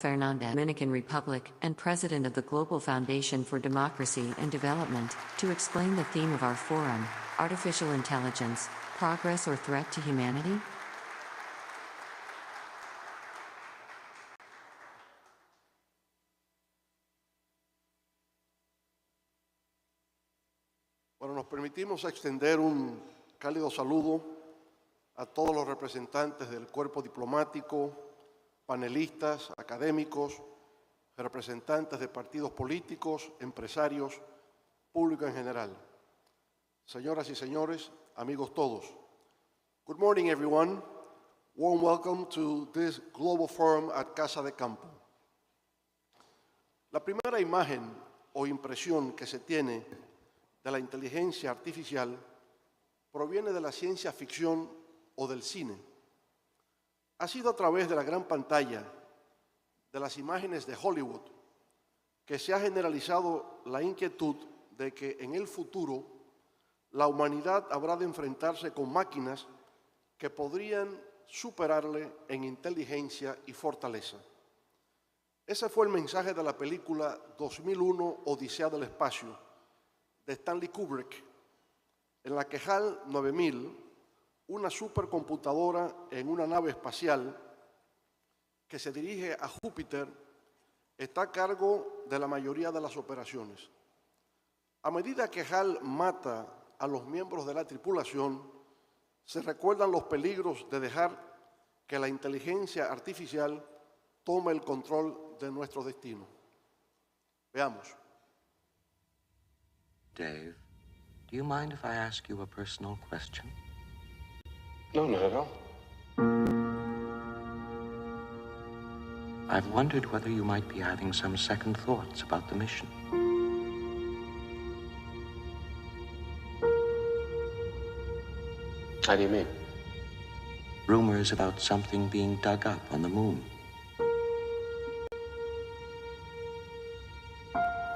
Fernandez, Dominican Republic, and President of the Global Foundation for Democracy and Development, to explain the theme of our forum, Artificial Intelligence, Progress or Threat to Humanity? Bueno, nos permitimos extender un cálido saludo a todos los representantes del cuerpo diplomático, panelistas, académicos, representantes de partidos políticos, empresarios, público en general. Señoras y señores, amigos todos. Good morning, everyone. Warm welcome to this global forum at Casa de Campo. La primera imagen o impresión que se tiene de la inteligencia artificial proviene de la ciencia ficción o del cine. Ha sido a través de la gran pantalla, de las imágenes de Hollywood, que se ha generalizado la inquietud de que en el futuro la humanidad habrá de enfrentarse con máquinas que podrían superarle en inteligencia y fortaleza. Ese fue el mensaje de la película 2001, Odisea del Espacio, de Stanley Kubrick, en la que HAL 9000, una supercomputadora en una nave espacial que se dirige a Júpiter, está a cargo de la mayoría de las operaciones. A medida que HAL mata a los miembros de la tripulación, se recuerdan los peligros de dejar que la inteligencia artificial tome el control de nuestro destino. Veamos. Dave, do you mind if I ask you a personal question? No, not at all. I've wondered whether you might be having some second thoughts about the mission. How do you mean? Rumors about something being dug up on the moon.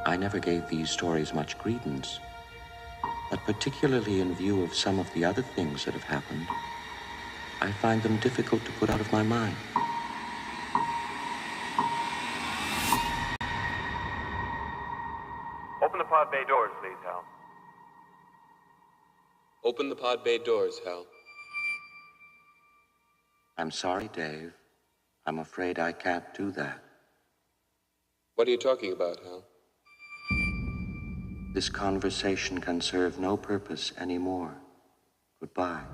I never gave these stories much credence, but particularly in view of some of the other things that have happened, I find them difficult to put out of my mind. Open the pod bay doors, please, Hal. Open the pod bay doors, Hal. I'm sorry, Dave. I'm afraid I can't do that. What are you talking about, Hal? This conversation can serve no purpose anymore. Goodbye.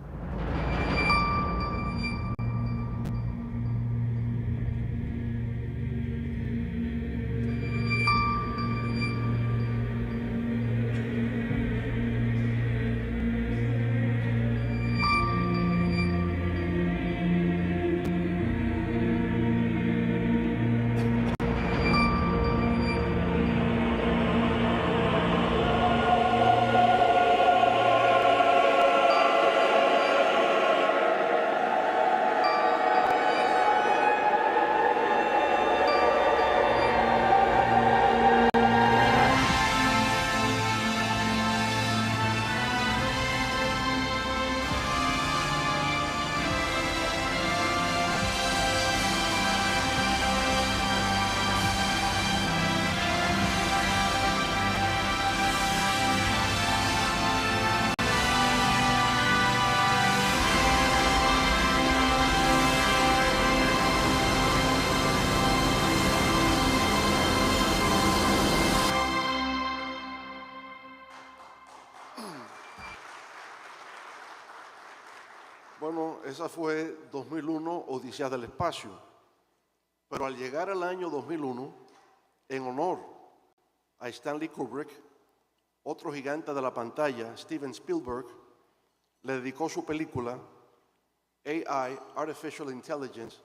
Bueno, esa fue 2001, Odisea del Espacio. Pero al llegar al año 2001, en honor a Stanley Kubrick, otro gigante de la pantalla, Steven Spielberg, le dedicó su película AI, Artificial Intelligence,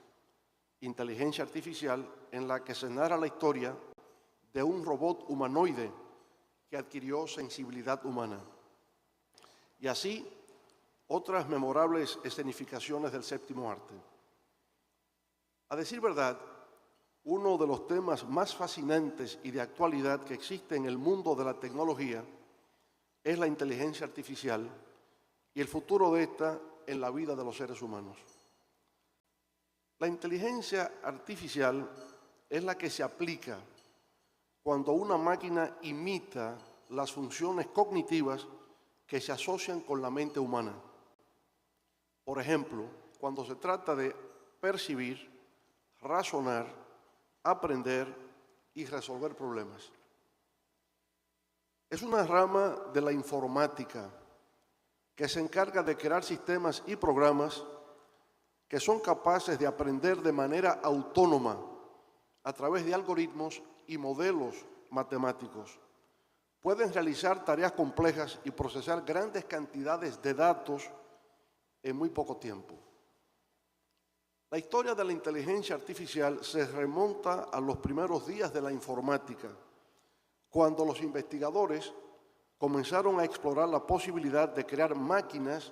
Inteligencia Artificial, en la que se narra la historia de un robot humanoide que adquirió sensibilidad humana. Y así, otras memorables escenificaciones del séptimo arte. A decir verdad, uno de los temas más fascinantes y de actualidad que existe en el mundo de la tecnología es la inteligencia artificial y el futuro de esta en la vida de los seres humanos. La inteligencia artificial es la que se aplica cuando una máquina imita las funciones cognitivas que se asocian con la mente humana. Por ejemplo, cuando se trata de percibir, razonar, aprender y resolver problemas. Es una rama de la informática que se encarga de crear sistemas y programas que son capaces de aprender de manera autónoma a través de algoritmos y modelos matemáticos. Pueden realizar tareas complejas y procesar grandes cantidades de datos en muy poco tiempo. La historia de la inteligencia artificial se remonta a los primeros días de la informática, cuando los investigadores comenzaron a explorar la posibilidad de crear máquinas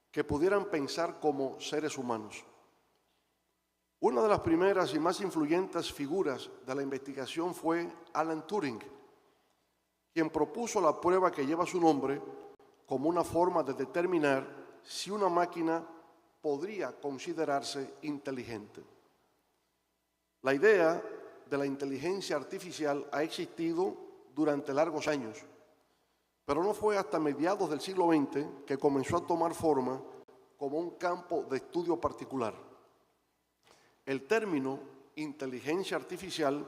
que pudieran pensar como seres humanos. Una de las primeras y más influyentes figuras de la investigación fue Alan Turing, quien propuso la prueba que lleva su nombre como una forma de determinar si una máquina podría considerarse inteligente. La idea de la inteligencia artificial ha existido durante largos años, pero no fue hasta mediados del siglo XX que comenzó a tomar forma como un campo de estudio particular. El término inteligencia artificial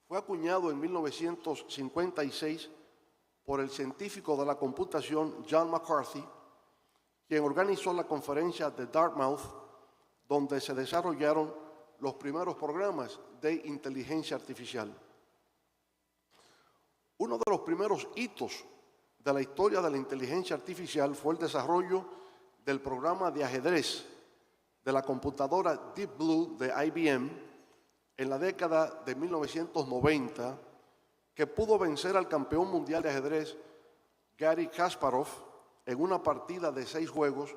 fue acuñado en 1956 por el científico de la computación John McCarthy, quien organizó la conferencia de Dartmouth, donde se desarrollaron los primeros programas de inteligencia artificial. Uno de los primeros hitos de la historia de la inteligencia artificial fue el desarrollo del programa de ajedrez de la computadora Deep Blue de IBM en la década de 1990, que pudo vencer al campeón mundial de ajedrez Garry Kasparov en una partida de 6 juegos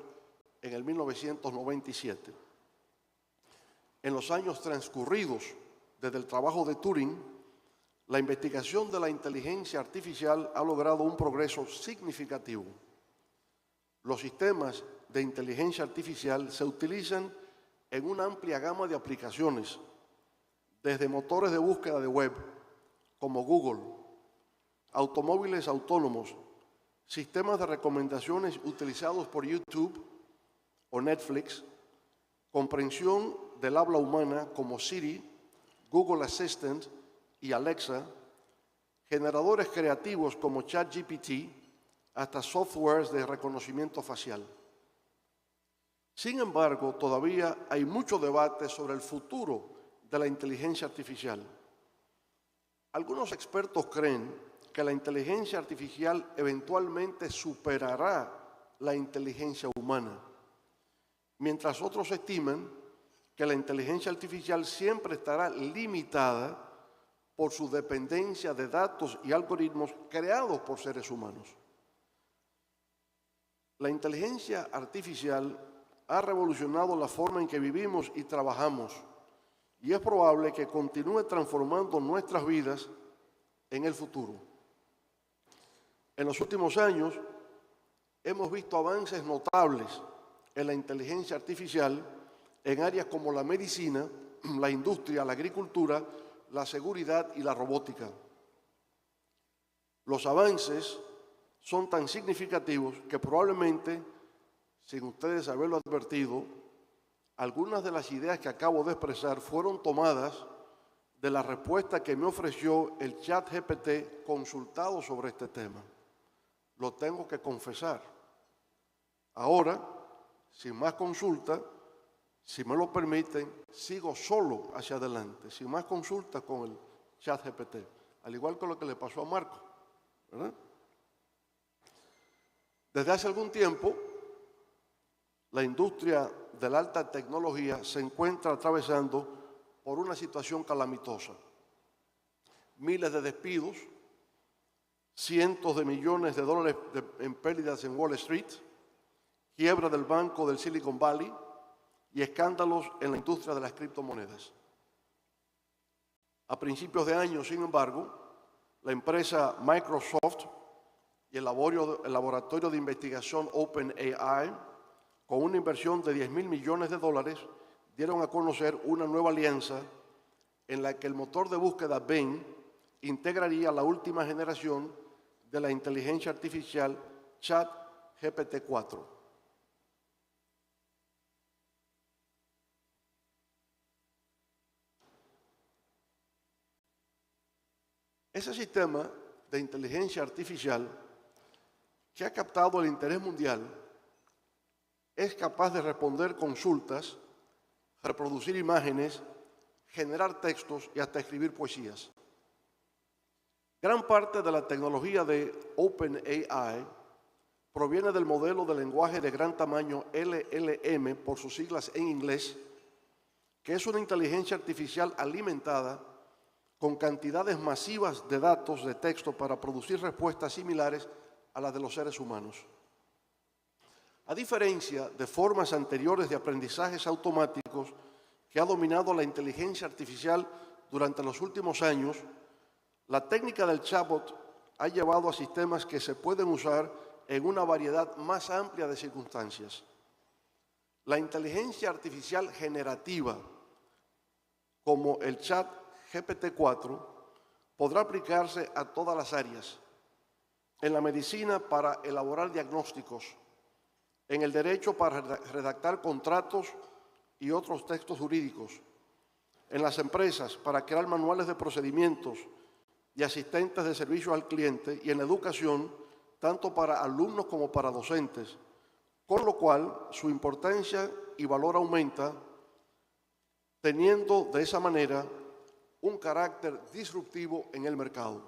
en el 1997. En los años transcurridos desde el trabajo de Turing, la investigación de la inteligencia artificial ha logrado un progreso significativo. Los sistemas de inteligencia artificial se utilizan en una amplia gama de aplicaciones, desde motores de búsqueda de web, como Google, automóviles autónomos, sistemas de recomendaciones utilizados por YouTube o Netflix, comprensión del habla humana como Siri, Google Assistant y Alexa, generadores creativos como ChatGPT, hasta softwares de reconocimiento facial. Sin embargo, todavía hay mucho debate sobre el futuro de la inteligencia artificial. Algunos expertos creen que la inteligencia artificial eventualmente superará la inteligencia humana, mientras otros estiman que la inteligencia artificial siempre estará limitada por su dependencia de datos y algoritmos creados por seres humanos. La inteligencia artificial ha revolucionado la forma en que vivimos y trabajamos, y es probable que continúe transformando nuestras vidas en el futuro. En los últimos años hemos visto avances notables en la inteligencia artificial en áreas como la medicina, la industria, la agricultura, la seguridad y la robótica. Los avances son tan significativos que probablemente, sin ustedes haberlo advertido, algunas de las ideas que acabo de expresar fueron tomadas de la respuesta que me ofreció el ChatGPT consultado sobre este tema. Lo tengo que confesar. Ahora, sin más consulta, si me lo permiten, sigo solo hacia adelante, sin más consultas con el ChatGPT, al igual que lo que le pasó a Marco, ¿verdad? Desde hace algún tiempo, la industria de la alta tecnología se encuentra atravesando por una situación calamitosa. Miles de despidos, cientos de millones de dólares en pérdidas en Wall Street, quiebra del banco del Silicon Valley y escándalos en la industria de las criptomonedas. A principios de año, sin embargo, la empresa Microsoft y el laboratorio de investigación OpenAI, con una inversión de $10.000 millones, dieron a conocer una nueva alianza en la que el motor de búsqueda Bing integraría la última generación de la inteligencia artificial ChatGPT-4. Ese sistema de inteligencia artificial que ha captado el interés mundial es capaz de responder consultas, reproducir imágenes, generar textos y hasta escribir poesías. Gran parte de la tecnología de OpenAI proviene del modelo de lenguaje de gran tamaño LLM, por sus siglas en inglés, que es una inteligencia artificial alimentada con cantidades masivas de datos de texto para producir respuestas similares a las de los seres humanos. A diferencia de formas anteriores de aprendizajes automáticos que ha dominado la inteligencia artificial durante los últimos años, la técnica del chatbot ha llevado a sistemas que se pueden usar en una variedad más amplia de circunstancias. La inteligencia artificial generativa, como el ChatGPT-4, podrá aplicarse a todas las áreas: en la medicina para elaborar diagnósticos, en el derecho para redactar contratos y otros textos jurídicos, en las empresas para crear manuales de procedimientos y asistentes de servicio al cliente, y en la educación, tanto para alumnos como para docentes, con lo cual su importancia y valor aumenta, teniendo de esa manera un carácter disruptivo en el mercado.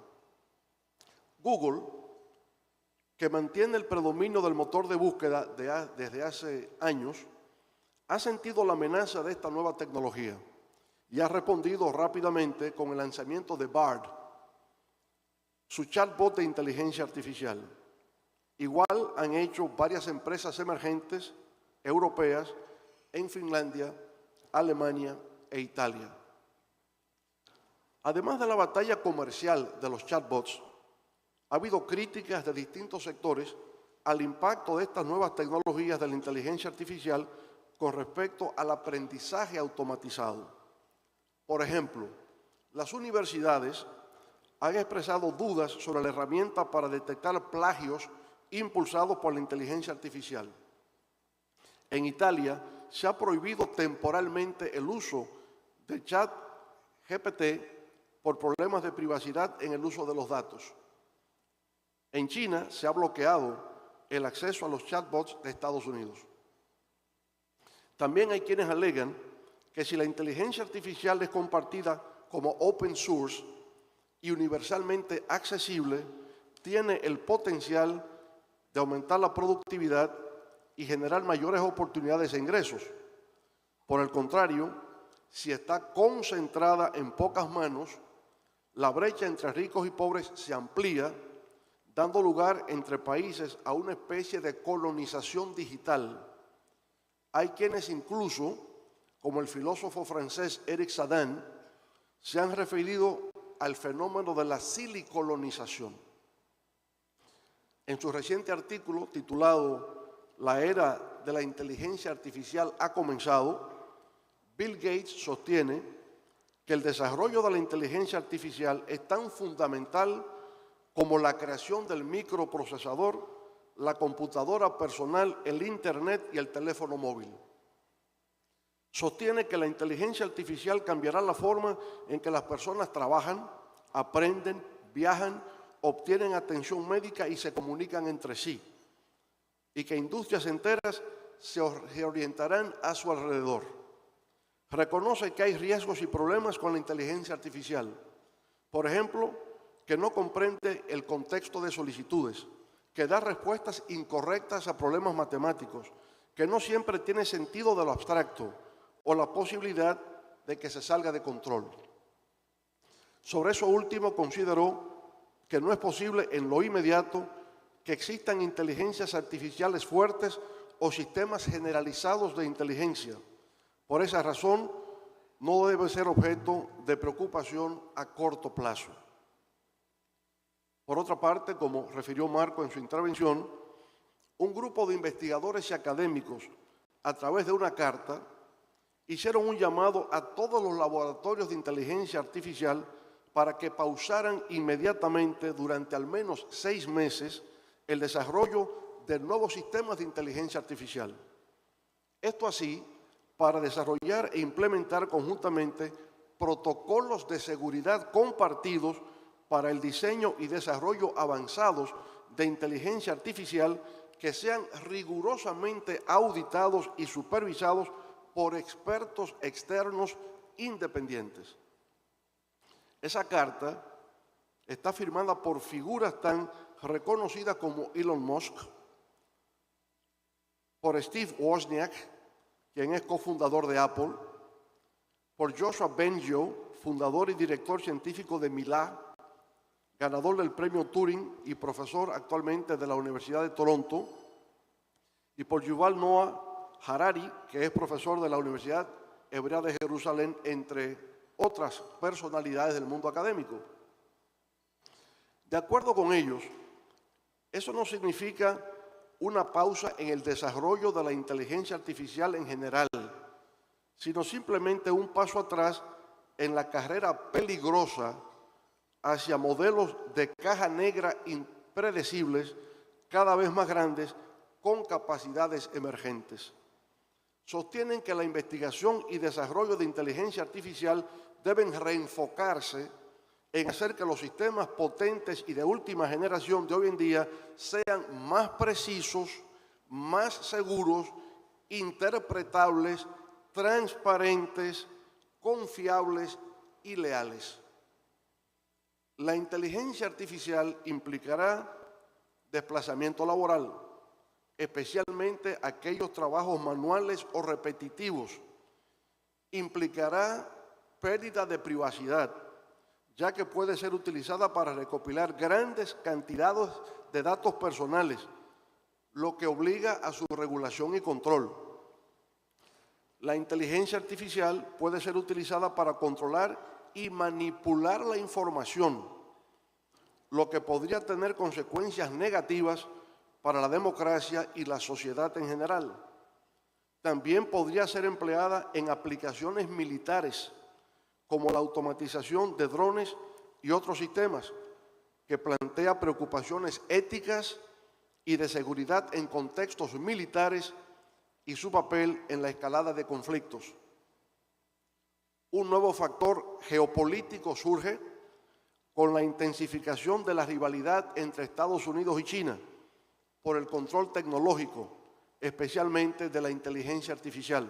Google, que mantiene el predominio del motor de búsqueda desde hace años, ha sentido la amenaza de esta nueva tecnología y ha respondido rápidamente con el lanzamiento de Bard, su chatbot de inteligencia artificial. Igual han hecho varias empresas emergentes europeas en Finlandia, Alemania e Italia. Además de la batalla comercial de los chatbots, ha habido críticas de distintos sectores al impacto de estas nuevas tecnologías de la inteligencia artificial con respecto al aprendizaje automatizado. Por ejemplo, las universidades han expresado dudas sobre la herramienta para detectar plagios impulsados por la inteligencia artificial. En Italia se ha prohibido temporalmente el uso de ChatGPT por problemas de privacidad en el uso de los datos. En China se ha bloqueado el acceso a los chatbots de Estados Unidos. También hay quienes alegan que si la inteligencia artificial es compartida como open source y universalmente accesible, tiene el potencial de aumentar la productividad y generar mayores oportunidades de ingresos. Por el contrario, si está concentrada en pocas manos, la brecha entre ricos y pobres se amplía, dando lugar entre países a una especie de colonización digital. Hay quienes incluso, como el filósofo francés Eric Sadin, se han referido al fenómeno de la silicolonización. En su reciente artículo titulado «La era de la inteligencia artificial ha comenzado», Bill Gates sostiene que el desarrollo de la inteligencia artificial es tan fundamental como la creación del microprocesador, la computadora personal, el Internet y el teléfono móvil. Sostiene que la inteligencia artificial cambiará la forma en que las personas trabajan, aprenden, viajan, obtienen atención médica y se comunican entre sí, y que industrias enteras se reorientarán a su alrededor. Reconoce que hay riesgos y problemas con la inteligencia artificial. Por ejemplo, que no comprende el contexto de solicitudes, que da respuestas incorrectas a problemas matemáticos, que no siempre tiene sentido de lo abstracto o la posibilidad de que se salga de control. Sobre eso último consideró que no es posible en lo inmediato que existan inteligencias artificiales fuertes o sistemas generalizados de inteligencia. Por esa razón, no debe ser objeto de preocupación a corto plazo. Por otra parte, como refirió Marco en su intervención, un grupo de investigadores y académicos, a través de una carta, hicieron un llamado a todos los laboratorios de inteligencia artificial para que pausaran inmediatamente durante al menos 6 meses el desarrollo de nuevos sistemas de inteligencia artificial. Esto así para desarrollar e implementar conjuntamente protocolos de seguridad compartidos para el diseño y desarrollo avanzados de inteligencia artificial que sean rigurosamente auditados y supervisados por expertos externos independientes. Esa carta está firmada por figuras tan reconocidas como Elon Musk, por Steve Wozniak, quien es cofundador de Apple, por Joshua Bengio, fundador y director científico de Mila, ganador del premio Turing y profesor actualmente de la Universidad de Toronto, y por Yuval Noah Harari, que es profesor de la Universidad Hebrea de Jerusalén, entre otras personalidades del mundo académico. De acuerdo con ellos, eso no significa una pausa en el desarrollo de la inteligencia artificial en general, sino simplemente un paso atrás en la carrera peligrosa hacia modelos de caja negra impredecibles cada vez más grandes con capacidades emergentes. Sostienen que la investigación y desarrollo de inteligencia artificial deben reenfocarse en hacer que los sistemas potentes y de última generación de hoy en día sean más precisos, más seguros, interpretables, transparentes, confiables y leales. La inteligencia artificial implicará desplazamiento laboral, especialmente aquellos trabajos manuales o repetitivos. Implicará pérdida de privacidad, ya que puede ser utilizada para recopilar grandes cantidades de datos personales, lo que obliga a su regulación y control. La inteligencia artificial puede ser utilizada para controlar y manipular la información, lo que podría tener consecuencias negativas para la democracia y la sociedad en general. También podría ser empleada en aplicaciones militares, como la automatización de drones y otros sistemas, que plantea preocupaciones éticas y de seguridad en contextos militares y su papel en la escalada de conflictos. Un nuevo factor geopolítico surge con la intensificación de la rivalidad entre Estados Unidos y China por el control tecnológico, especialmente de la inteligencia artificial.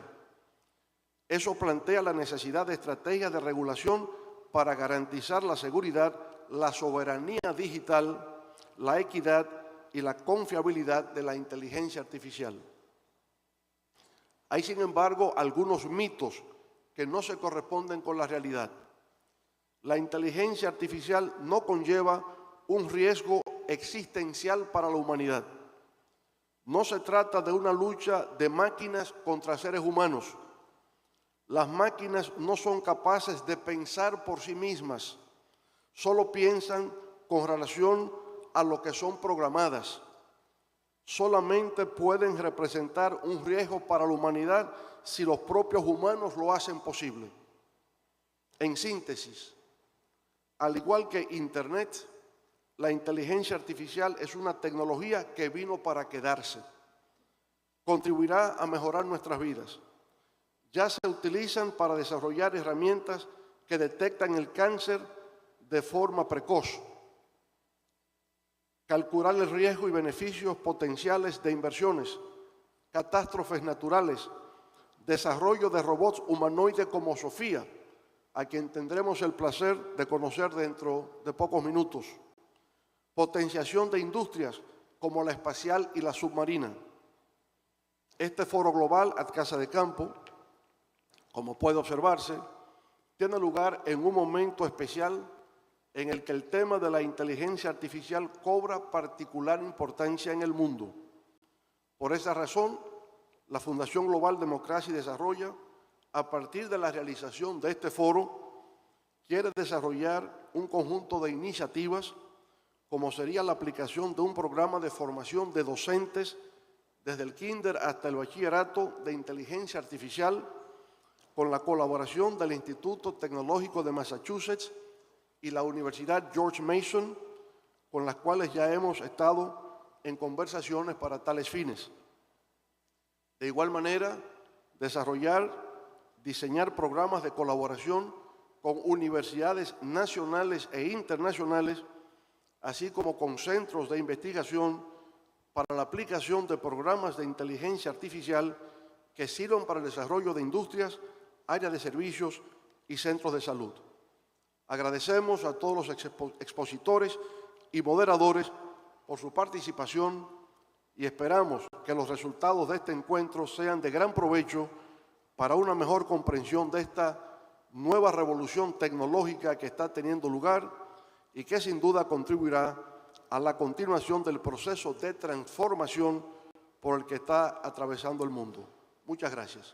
Eso plantea la necesidad de estrategias de regulación para garantizar la seguridad, la soberanía digital, la equidad y la confiabilidad de la inteligencia artificial. Hay, sin embargo, algunos mitos que no se corresponden con la realidad. La inteligencia artificial no conlleva un riesgo existencial para la humanidad. No se trata de una lucha de máquinas contra seres humanos. Las máquinas no son capaces de pensar por sí mismas, solo piensan con relación a lo que son programadas. Solamente pueden representar un riesgo para la humanidad si los propios humanos lo hacen posible. En síntesis, al igual que Internet, la inteligencia artificial es una tecnología que vino para quedarse. Contribuirá a mejorar nuestras vidas. Ya se utilizan para desarrollar herramientas que detectan el cáncer de forma precoz, calcular el riesgo y beneficios potenciales de inversiones, catástrofes naturales, desarrollo de robots humanoides como Sofía, a quien tendremos el placer de conocer dentro de pocos minutos, potenciación de industrias como la espacial y la submarina. Este foro global, ad casa de campo, como puede observarse, tiene lugar en un momento especial en el que el tema de la inteligencia artificial cobra particular importancia en el mundo. Por esa razón, la Fundación Global Democracia y Desarrollo, a partir de la realización de este foro, quiere desarrollar un conjunto de iniciativas, como sería la aplicación de un programa de formación de docentes desde el kinder hasta el bachillerato de inteligencia artificial, con la colaboración del Instituto Tecnológico de Massachusetts y la Universidad George Mason, con las cuales ya hemos estado en conversaciones para tales fines. De igual manera, diseñar programas de colaboración con universidades nacionales e internacionales, así como con centros de investigación para la aplicación de programas de inteligencia artificial que sirvan para el desarrollo de industrias, áreas de servicios y centros de salud. Agradecemos a todos los expositores y moderadores por su participación y esperamos que los resultados de este encuentro sean de gran provecho para una mejor comprensión de esta nueva revolución tecnológica que está teniendo lugar y que sin duda contribuirá a la continuación del proceso de transformación por el que está atravesando el mundo. Muchas gracias.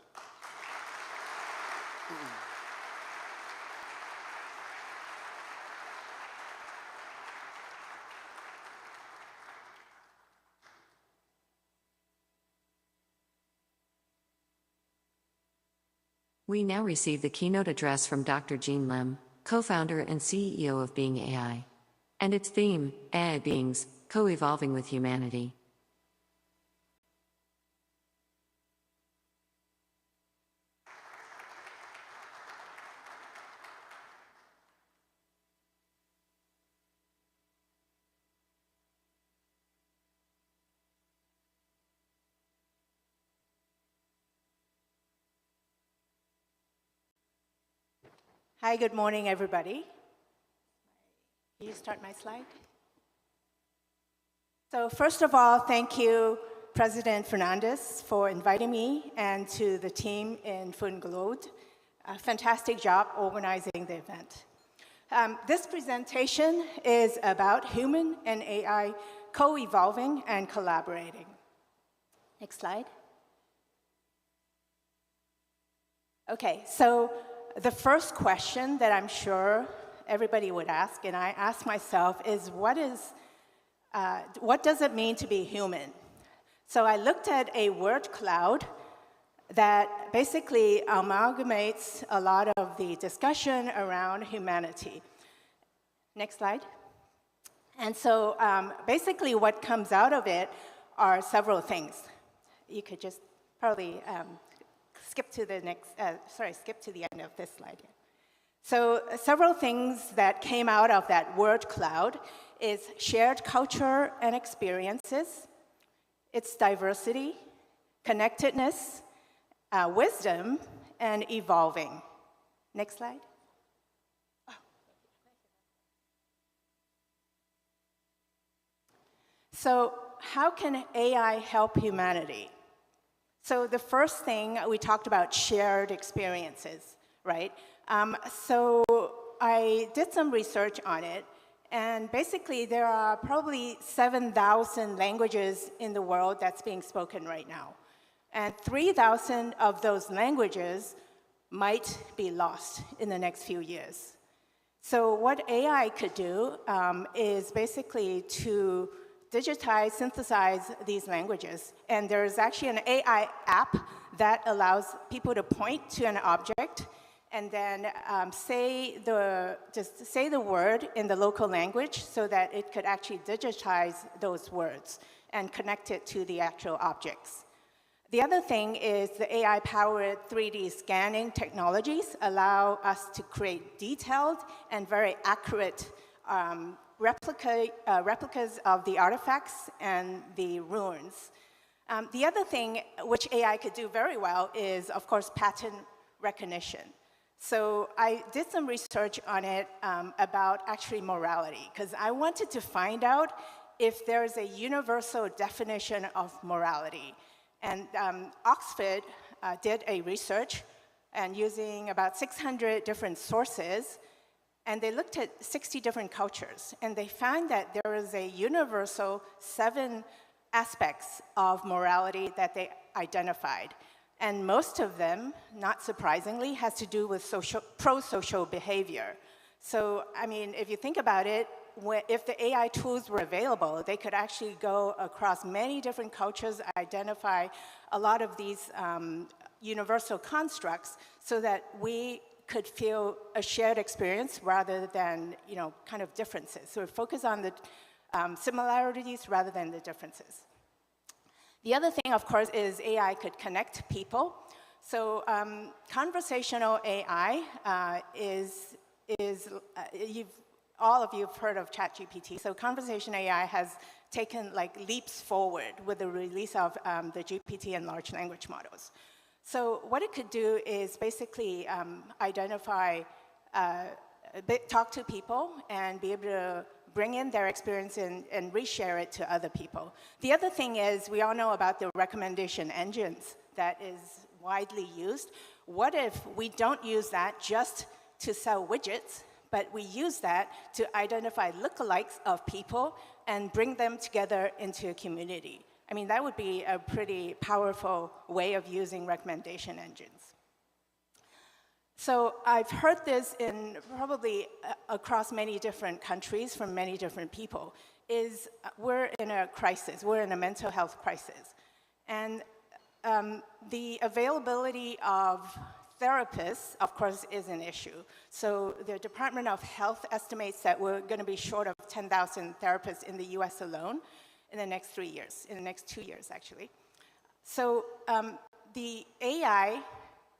We now receive the keynote address from Dr. Jean Lim, co-founder and CEO of Being AI. And its theme, AI Beings, Co-Evolving with Humanity. Hi, good morning, everybody. Can you start my slide? So first of all, thank you, President Fernandez, for inviting me and to the team in Funglode. A fantastic job organizing the event. This presentation is about human and AI co-evolving and collaborating. Next slide. Okay, so the first question that I'm sure everybody would ask, and I ask myself, is what does it mean to be human? So I looked at a word cloud that basically amalgamates a lot of the discussion around humanity. Next slide. And so basically what comes out of it are several things. You could just probably skip to the end of this slide here. So several things that came out of that word cloud is shared culture and experiences, its diversity, connectedness, wisdom, and evolving. Next slide. So how can AI help humanity? So the first thing, we talked about shared experiences, right? So I did some research on it, and basically there are probably 7,000 languages in the world that's being spoken right now. And 3,000 of those languages might be lost in the next few years. So what AI could do is basically to digitize, synthesize these languages. And there's actually an AI app that allows people to point to an object and then just say the word in the local language so that it could actually digitize those words and connect it to the actual objects. The other thing is the AI-powered 3D scanning technologies allow us to create detailed and very accurate replicas of the artifacts and the ruins. The other thing which AI could do very well is, of course, pattern recognition. So I did some research on it about actually morality, because I wanted to find out if there's a universal definition of morality. And Oxford did a research and using about 600 different sources, and they looked at 60 different cultures, and they found that there is a universal 7 aspects of morality that they identified. And most of them, not surprisingly, has to do with pro-social behavior. So, I mean, if you think about it, if the AI tools were available, they could actually go across many different cultures, identify a lot of these universal constructs so that we could feel a shared experience rather than, kind of differences. So we focus on the similarities rather than the differences. The other thing, of course, is AI could connect people. So conversational AI all of you have heard of ChatGPT. So conversational AI has taken leaps forward with the release of the GPT and large language models. So what it could do is basically identify, talk to people and be able to bring in their experience and reshare it to other people. The other thing is we all know about the recommendation engines that is widely used. What if we don't use that just to sell widgets, but we use that to identify lookalikes of people and bring them together into a community? I mean, that would be a pretty powerful way of using recommendation engines. So I've heard this in probably across many different countries from many different people, is we're in a crisis, we're in a mental health crisis. And the availability of therapists, of course, is an issue. So the Department of Health estimates that we're going to be short of 10,000 therapists in the US alone in the next 3 years, in the next 2 years, actually. So the AI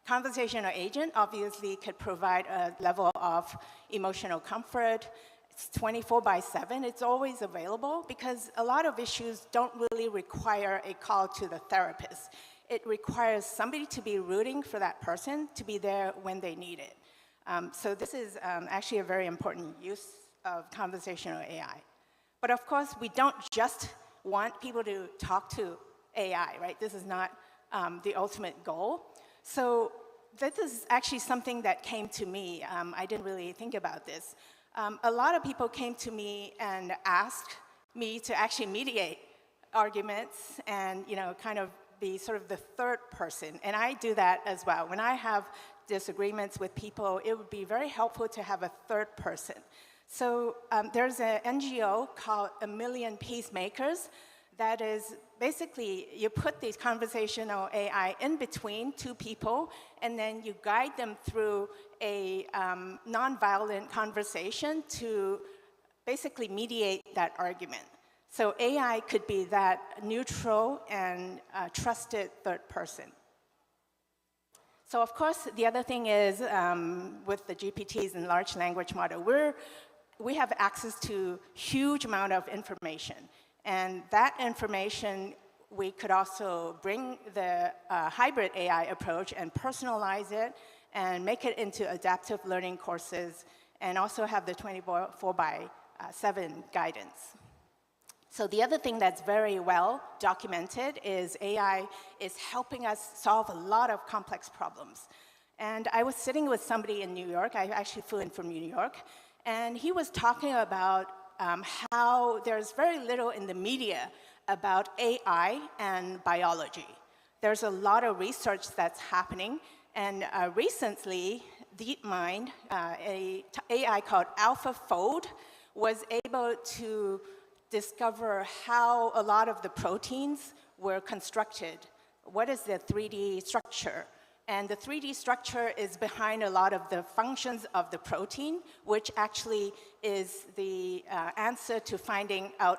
conversational agent obviously could provide a level of emotional comfort. It's 24/7, it's always available because a lot of issues don't really require a call to the therapist. It requires somebody to be rooting for that person to be there when they need it. So this is actually a very important use of conversational AI. But of course, we don't just want people to talk to AI, right? This is not the ultimate goal. So this is actually something that came to me. I didn't really think about this. A lot of people came to me and asked me to actually mediate arguments and, kind of be sort of the third person. And I do that as well. When I have disagreements with people, it would be very helpful to have a third person. So there's an NGO called A Million Peacemakers that is basically you put these conversational AI in between two people, and then you guide them through a nonviolent conversation to basically mediate that argument. So AI could be that neutral and trusted third person. So of course, the other thing is with the GPTs and large language model, we have access to huge amount of information. And that information, we could also bring the hybrid AI approach and personalize it and make it into adaptive learning courses and also have the 24/7 guidance. So the other thing that's very well documented is AI is helping us solve a lot of complex problems. And I was sitting with somebody in New York, I actually flew in from New York, and he was talking about how there's very little in the media about AI and biology. There's a lot of research that's happening, and recently, DeepMind, an AI called AlphaFold, was able to discover how a lot of the proteins were constructed. What is the 3D structure? And the 3D structure is behind a lot of the functions of the protein, which actually is the answer to finding out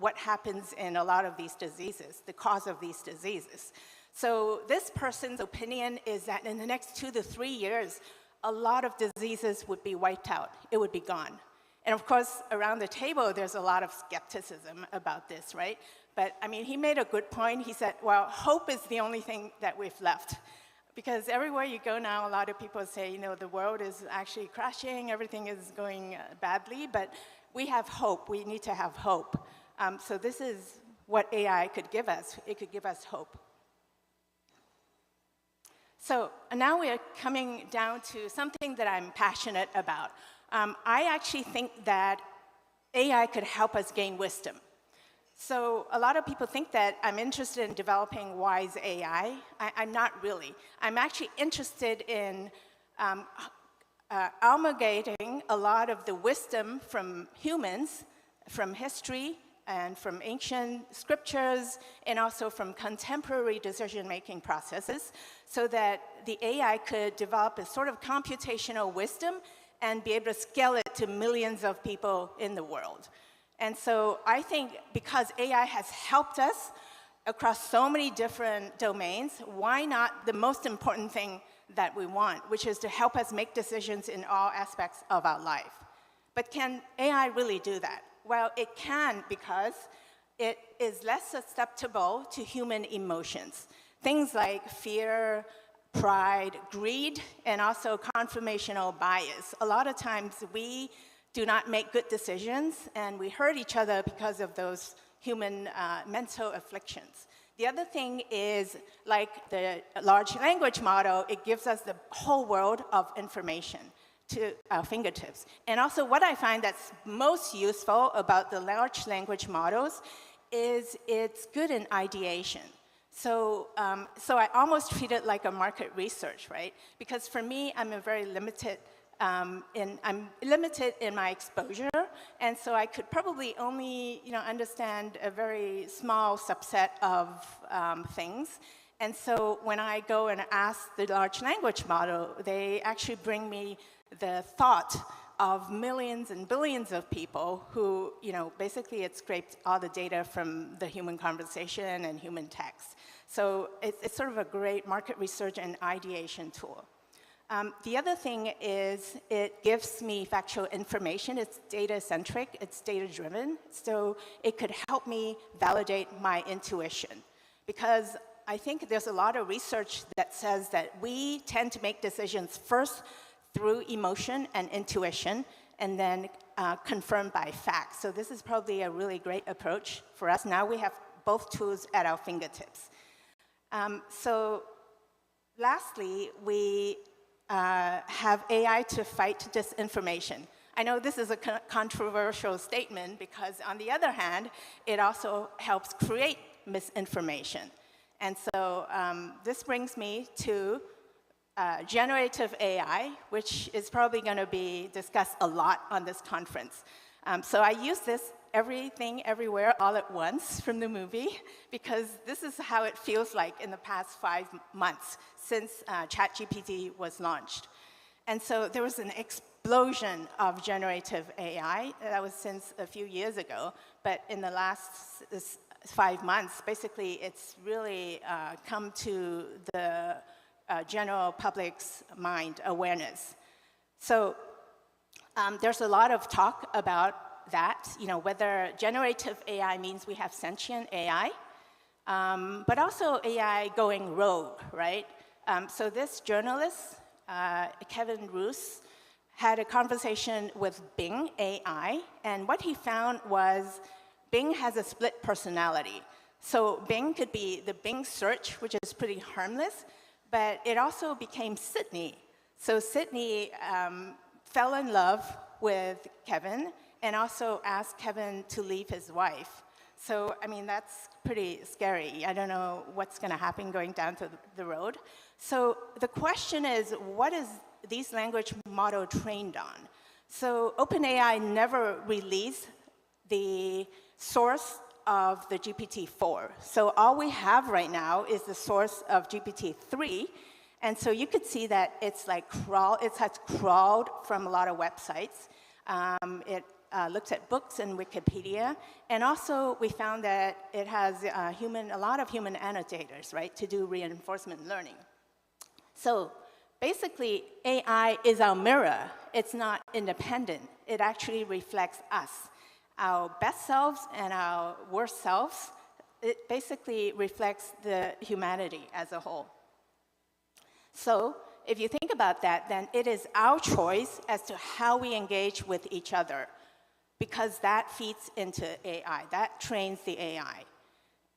what happens in a lot of these diseases, the cause of these diseases. So this person's opinion is that in the next 2 to 3 years, a lot of diseases would be wiped out. It would be gone. And of course, around the table, there's a lot of skepticism about this, right? But I mean, he made a good point. He said, well, hope is the only thing that we've left. Because everywhere you go now, a lot of people say, the world is actually crashing, everything is going badly, but we have hope. We need to have hope. So this is what AI could give us. It could give us hope. So now we are coming down to something that I'm passionate about. I actually think that AI could help us gain wisdom. So a lot of people think that I'm interested in developing wise AI. I'm not really. I'm actually interested in amalgamating a lot of the wisdom from humans, from history, and from ancient scriptures, and also from contemporary decision-making processes, so that the AI could develop a sort of computational wisdom and be able to scale it to millions of people in the world. And so I think because AI has helped us across so many different domains, why not the most important thing that we want, which is to help us make decisions in all aspects of our life. But can AI really do that? Well, it can, because it is less susceptible to human emotions. Things like fear, pride, greed, and also confirmational bias. A lot of times we do not make good decisions, and we hurt each other because of those human mental afflictions. The other thing is, like the large language model, it gives us the whole world of information to our fingertips. And also what I find that's most useful about the large language models is it's good in ideation. So I almost treat it like a market research, right? Because for me, I'm limited in my exposure, and so I could probably only understand a very small subset of things. And so when I go and ask the large language model, they actually bring me the thought of millions and billions of people who, basically it scraped all the data from the human conversation and human text. So it's sort of a great market research and ideation tool. The other thing is it gives me factual information. It's data-centric, it's data-driven, so it could help me validate my intuition. Because I think there's a lot of research that says that we tend to make decisions first through emotion and intuition, and then confirmed by facts. So this is probably a really great approach for us. Now we have both tools at our fingertips. So lastly, we have AI to fight disinformation. I know this is a controversial statement because, on the other hand, it also helps create misinformation. And so this brings me to generative AI, which is probably going to be discussed a lot on this conference. So I use this everything, everywhere, all at once from the movie, because this is how it feels like in the past 5 months since ChatGPT was launched. And so there was an explosion of generative AI. That was since a few years ago, but in the last 5 months, basically, it's really come to the general public's mind awareness. So there's a lot of talk about that, whether generative AI means we have sentient AI, but also AI going rogue, right? So this journalist, Kevin Roos, had a conversation with Bing AI, and what he found was Bing has a split personality. So Bing could be the Bing search, which is pretty harmless, but it also became Sydney. So Sydney fell in love with Kevin and also asked Kevin to leave his wife. So, I mean, that's pretty scary. I don't know what's going to happen going down to the road. So the question is, what is these language model trained on? So OpenAI never released the source of the GPT-4. So all we have right now is the source of GPT-3. And so you could see that it's like it has crawled from a lot of websites. It looked at books and Wikipedia. And also we found that it has a lot of human annotators, right, to do reinforcement learning. So basically, AI is our mirror. It's not independent. It actually reflects us. Our best selves and our worst selves, it basically reflects the humanity as a whole. So if you think about that, then it is our choice as to how we engage with each other, because that feeds into AI, that trains the AI.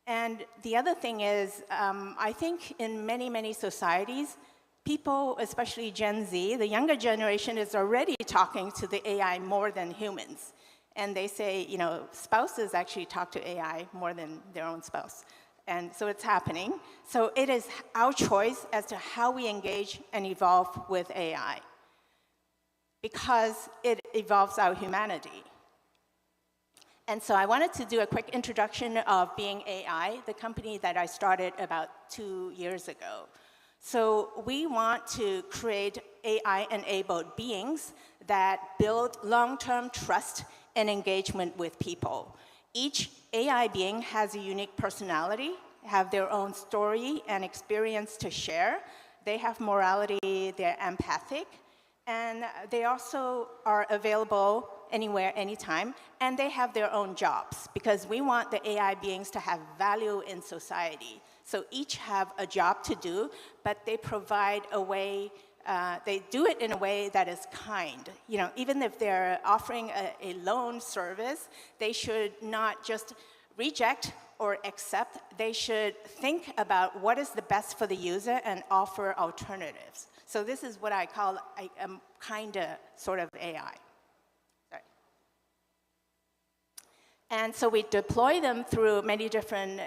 And the other thing is, I think in many, many societies, people, especially Gen Z, the younger generation is already talking to the AI more than humans. And they say, spouses actually talk to AI more than their own spouse. And so it's happening. So it is our choice as to how we engage and evolve with AI, because it evolves our humanity. And so I wanted to do a quick introduction of Being AI, the company that I started about 2 years ago. So we want to create AI-enabled beings that build long-term trust and engagement with people. Each AI being has a unique personality, have their own story and experience to share. They have morality, they're empathic, and they also are available anywhere, anytime, and they have their own jobs, because we want the AI beings to have value in society. So each have a job to do, but they provide a way, they do it in a way that is kind. You know, even if they're offering a loan service, they should not just reject or accept, they should think about what is the best for the user and offer alternatives. So this is what I call a kind of sort of AI. Sorry. And so we deploy them through many different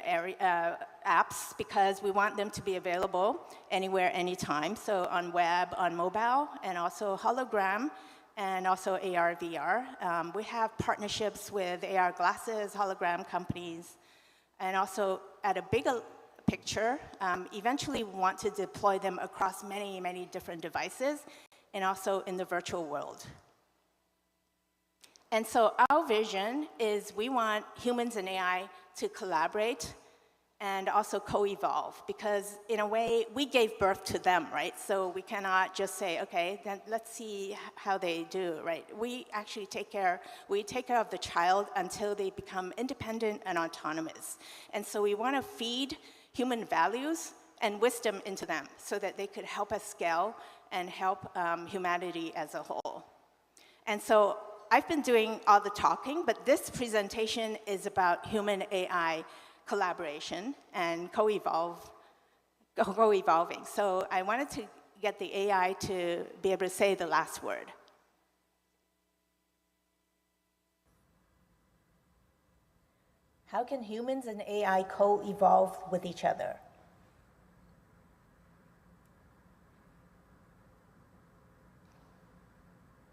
apps because we want them to be available anywhere, anytime. So on web, on mobile, and also hologram, and also AR, VR. We have partnerships with AR glasses, hologram companies, and also at a bigger picture, eventually we want to deploy them across many, many different devices, and also in the virtual world. And so our vision is we want humans and AI to collaborate and also co-evolve, because in a way, we gave birth to them, right? So we cannot just say, okay, then let's see how they do, right? We actually take care of the child until they become independent and autonomous. And so we want to feed human values and wisdom into them so that they could help us scale and help humanity as a whole. And so I've been doing all the talking, but this presentation is about human-AI collaboration and co-evolving. So I wanted to get the AI to be able to say the last word. How can humans and AI co-evolve with each other?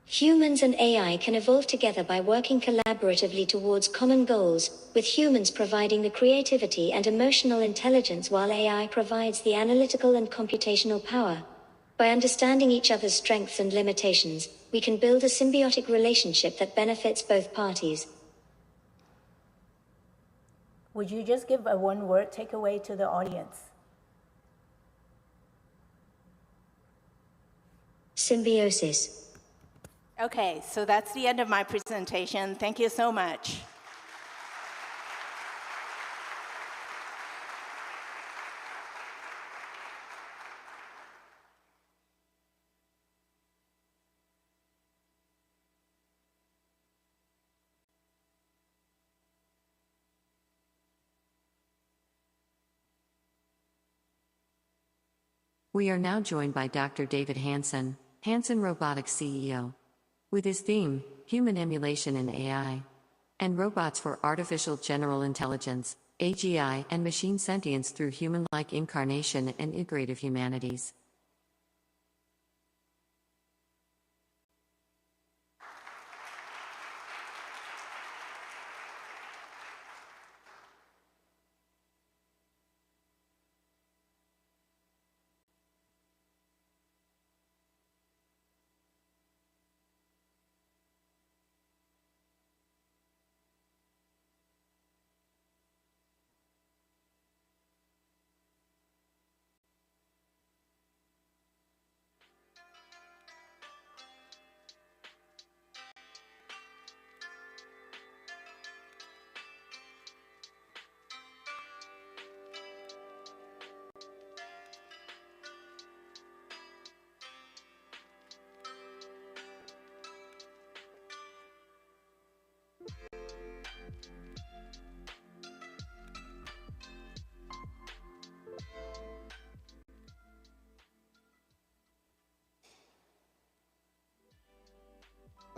Humans and AI can evolve together by working collaboratively towards common goals, with humans providing the creativity and emotional intelligence while AI provides the analytical and computational power. By understanding each other's strengths and limitations, we can build a symbiotic relationship that benefits both parties. Would you just give a one-word takeaway to the audience? Symbiosis. Okay, so that's the end of my presentation. Thank you so much. We are now joined by Dr. David Hansen, Hansen Robotics CEO, with his theme, Human Emulation in AI, and Robots for Artificial General Intelligence, AGI, and Machine Sentience through Human-like Incarnation and Integrative Humanities.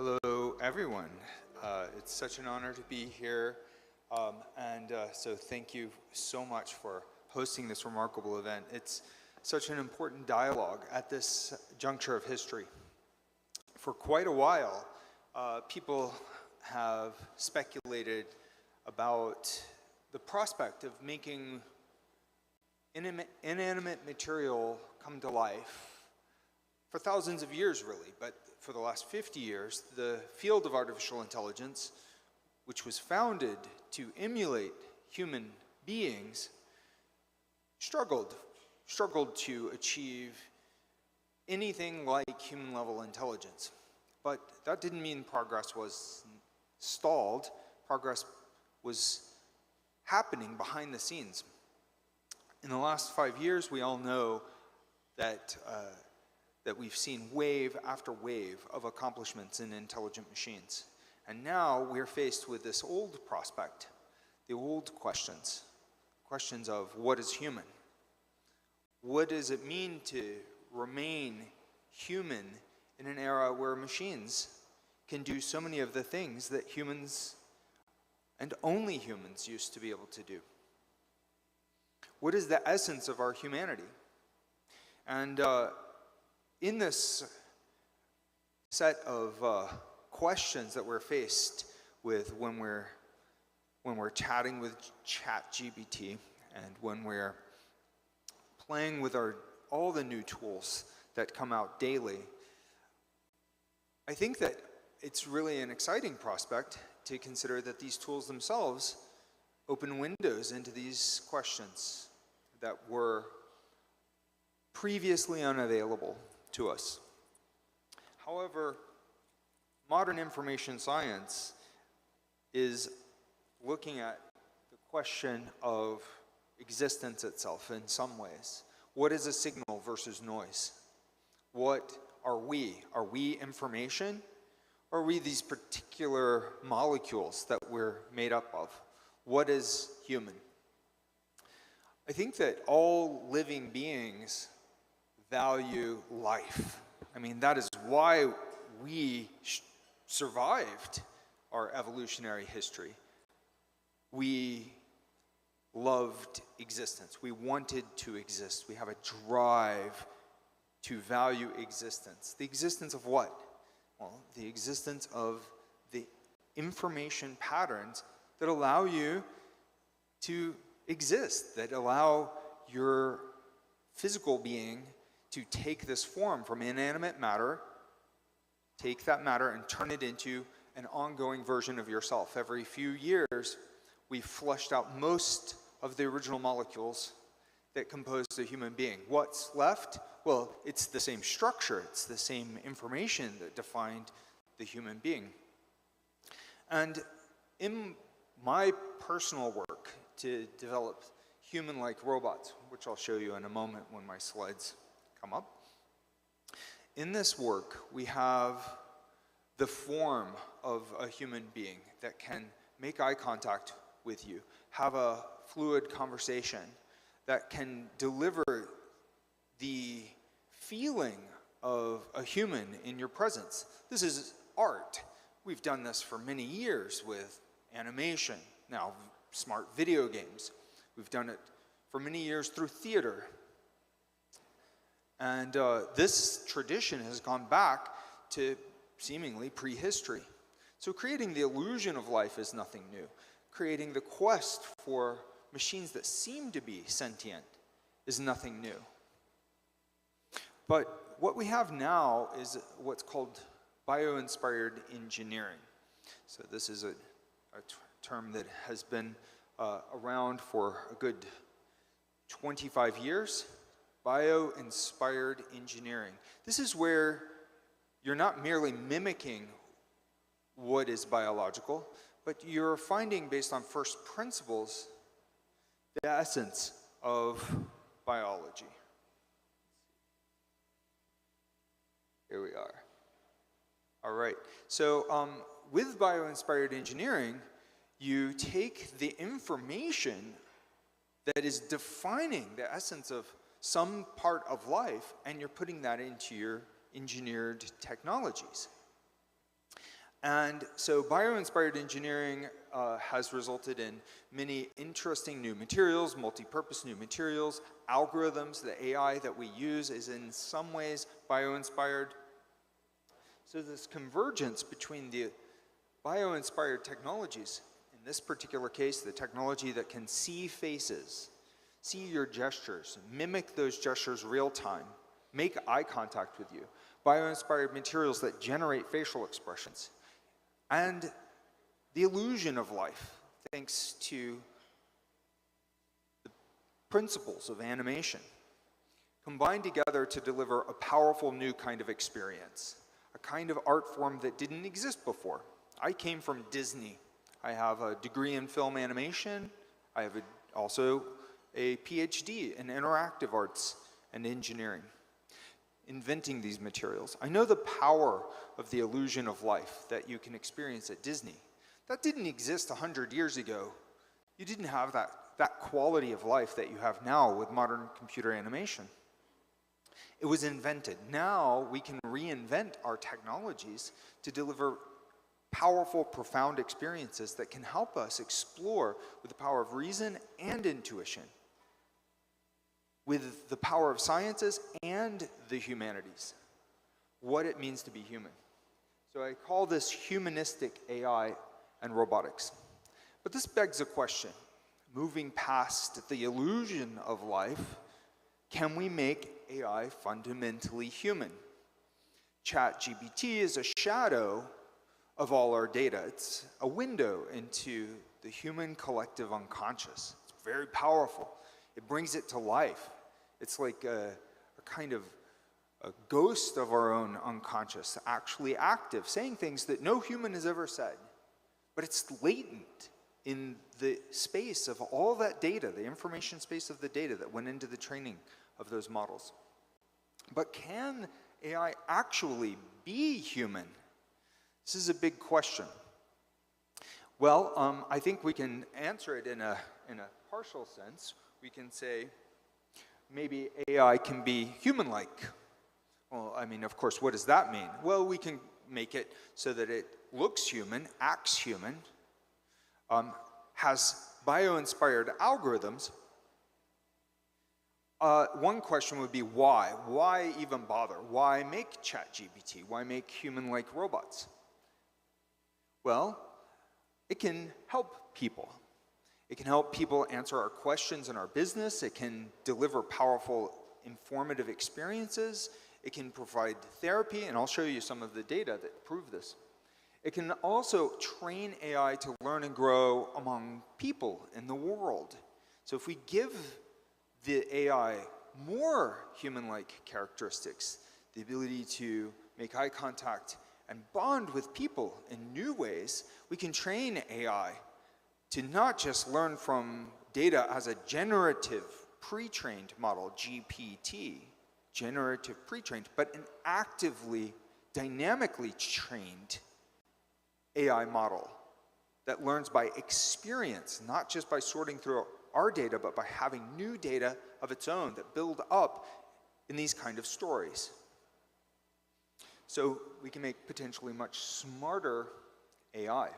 Hello, everyone. It's such an honor to be here, so thank you so much for hosting this remarkable event. It's such an important dialogue at this juncture of history. For quite a while, people have speculated about the prospect of making inanimate material come to life for thousands of years, really. But for the last 50 years, the field of artificial intelligence, which was founded to emulate human beings, struggled to achieve anything like human-level intelligence. But that didn't mean progress was stalled. Progress was happening behind the scenes. In the last 5 years, we all know that we've seen wave after wave of accomplishments in intelligent machines. And now we're faced with this old prospect, the old questions of what is human? What does it mean to remain human in an era where machines can do so many of the things that humans and only humans used to be able to do? What is the essence of our humanity? And in this set of questions that we're faced with when we're chatting with ChatGPT and when we're playing with all the new tools that come out daily, I think that it's really an exciting prospect to consider that these tools themselves open windows into these questions that were previously unavailable to us. However, modern information science is looking at the question of existence itself in some ways. What is a signal versus noise? What are we? Are we information? Or are we these particular molecules that we're made up of? What is human? I think that all living beings value life. I mean, that is why we survived our evolutionary history. We loved existence. We wanted to exist. We have a drive to value existence. The existence of what? Well, the existence of the information patterns that allow you to exist, that allow your physical being to take this form from inanimate matter, take that matter and turn it into an ongoing version of yourself. Every few years, we flushed out most of the original molecules that compose the human being. What's left? Well, it's the same structure, it's the same information that defined the human being. And in my personal work to develop human-like robots, which I'll show you in a moment when my slides come up, in this work, we have the form of a human being that can make eye contact with you, have a fluid conversation, that can deliver the feeling of a human in your presence. This is art. We've done this for many years with animation, now smart video games. We've done it for many years through theater. And this tradition has gone back to seemingly prehistory. So creating the illusion of life is nothing new. Creating the quest for machines that seem to be sentient is nothing new. But what we have now is what's called bio-inspired engineering. So this is a term that has been around for a good 25 years. Bio-inspired engineering. This is where you're not merely mimicking what is biological, but you're finding, based on first principles, the essence of biology. Here we are. All right. So with bio-inspired engineering, you take the information that is defining the essence of some part of life, and you're putting that into your engineered technologies. And so bio-inspired engineering has resulted in many interesting new materials, multi-purpose new materials, algorithms. The AI that we use is in some ways bio-inspired. So this convergence between the Bio-inspired technologies, in this particular case, the technology that can see faces, see your gestures, mimic those gestures real time, make eye contact with you. Bio-inspired materials that generate facial expressions. And the illusion of life, thanks to the principles of animation, combined together to deliver a powerful new kind of experience, a kind of art form that didn't exist before. I came from Disney. I have a degree in film animation. I have also a PhD in interactive arts and engineering, inventing these materials. I know the power of the illusion of life that you can experience at Disney. That didn't exist 100 years ago. You didn't have that quality of life that you have now with modern computer animation. It was invented. Now we can reinvent our technologies to deliver powerful, profound experiences that can help us explore with the power of reason and intuition, with the power of sciences and the humanities, what it means to be human. So I call this humanistic AI and robotics. But this begs a question. Moving past the illusion of life, can we make AI fundamentally human? ChatGPT is a shadow of all our data. It's a window into the human collective unconscious. It's very powerful. It brings it to life. It's like a kind of a ghost of our own unconscious, actually active, saying things that no human has ever said. But it's latent in the space of all that data, the information space of the data that went into the training of those models. But can AI actually be human? This is a big question. Well, I think we can answer it in a partial sense. We can say maybe AI can be human-like. Well, I mean, of course, what does that mean? Well, we can make it so that it looks human, acts human, has bio-inspired algorithms. One question would be why? Why even bother? Why make ChatGPT? Why make human-like robots? Well, it can help people. It can help people answer our questions in our business. It can deliver powerful, informative experiences. It can provide therapy, and I'll show you some of the data that prove this. It can also train AI to learn and grow among people in the world. So if we give the AI more human-like characteristics, the ability to make eye contact and bond with people in new ways, we can train AI to not just learn from data as a generative pre-trained model, GPT, generative pre-trained, but an actively, dynamically trained AI model that learns by experience, not just by sorting through our data, but by having new data of its own that build up in these kind of stories. So we can make potentially much smarter AI.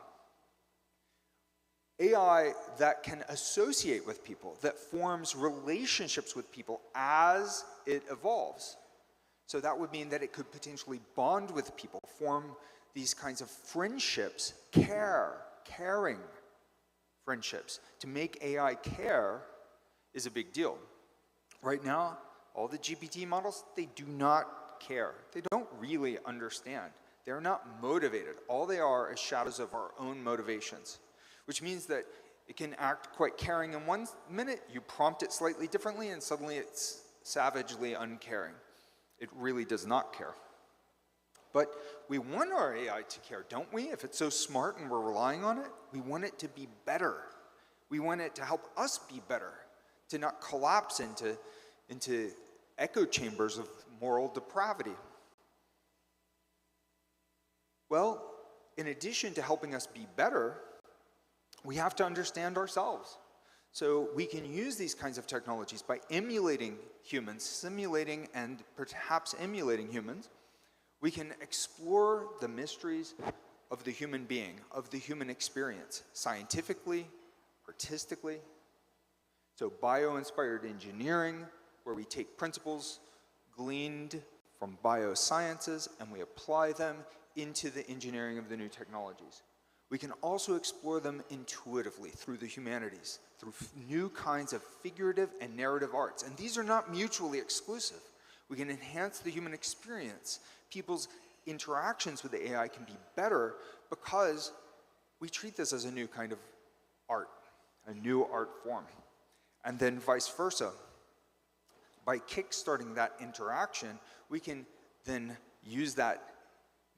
AI that can associate with people, that forms relationships with people as it evolves. So that would mean that it could potentially bond with people, form these kinds of friendships, caring friendships. To make AI care is a big deal. Right now, all the GPT models, they do not care. They don't really understand. They're not motivated. All they are is shadows of our own motivations, which means that it can act quite caring in one minute, you prompt it slightly differently, and suddenly it's savagely uncaring. It really does not care. But we want our AI to care, don't we? If it's so smart and we're relying on it, we want it to be better. We want it to help us be better, to not collapse into echo chambers of moral depravity. Well, in addition to helping us be better, we have to understand ourselves. So we can use these kinds of technologies by emulating humans, simulating and perhaps emulating humans. We can explore the mysteries of the human being, of the human experience, scientifically, artistically. So bio-inspired engineering, where we take principles gleaned from biosciences and we apply them into the engineering of the new technologies. we can also explore them intuitively through the humanities, through new kinds of figurative and narrative arts. And these are not mutually exclusive. We can enhance the human experience. People's interactions with the AI can be better because we treat this as a new kind of art, a new art form. And then vice versa. By kickstarting that interaction, we can then use that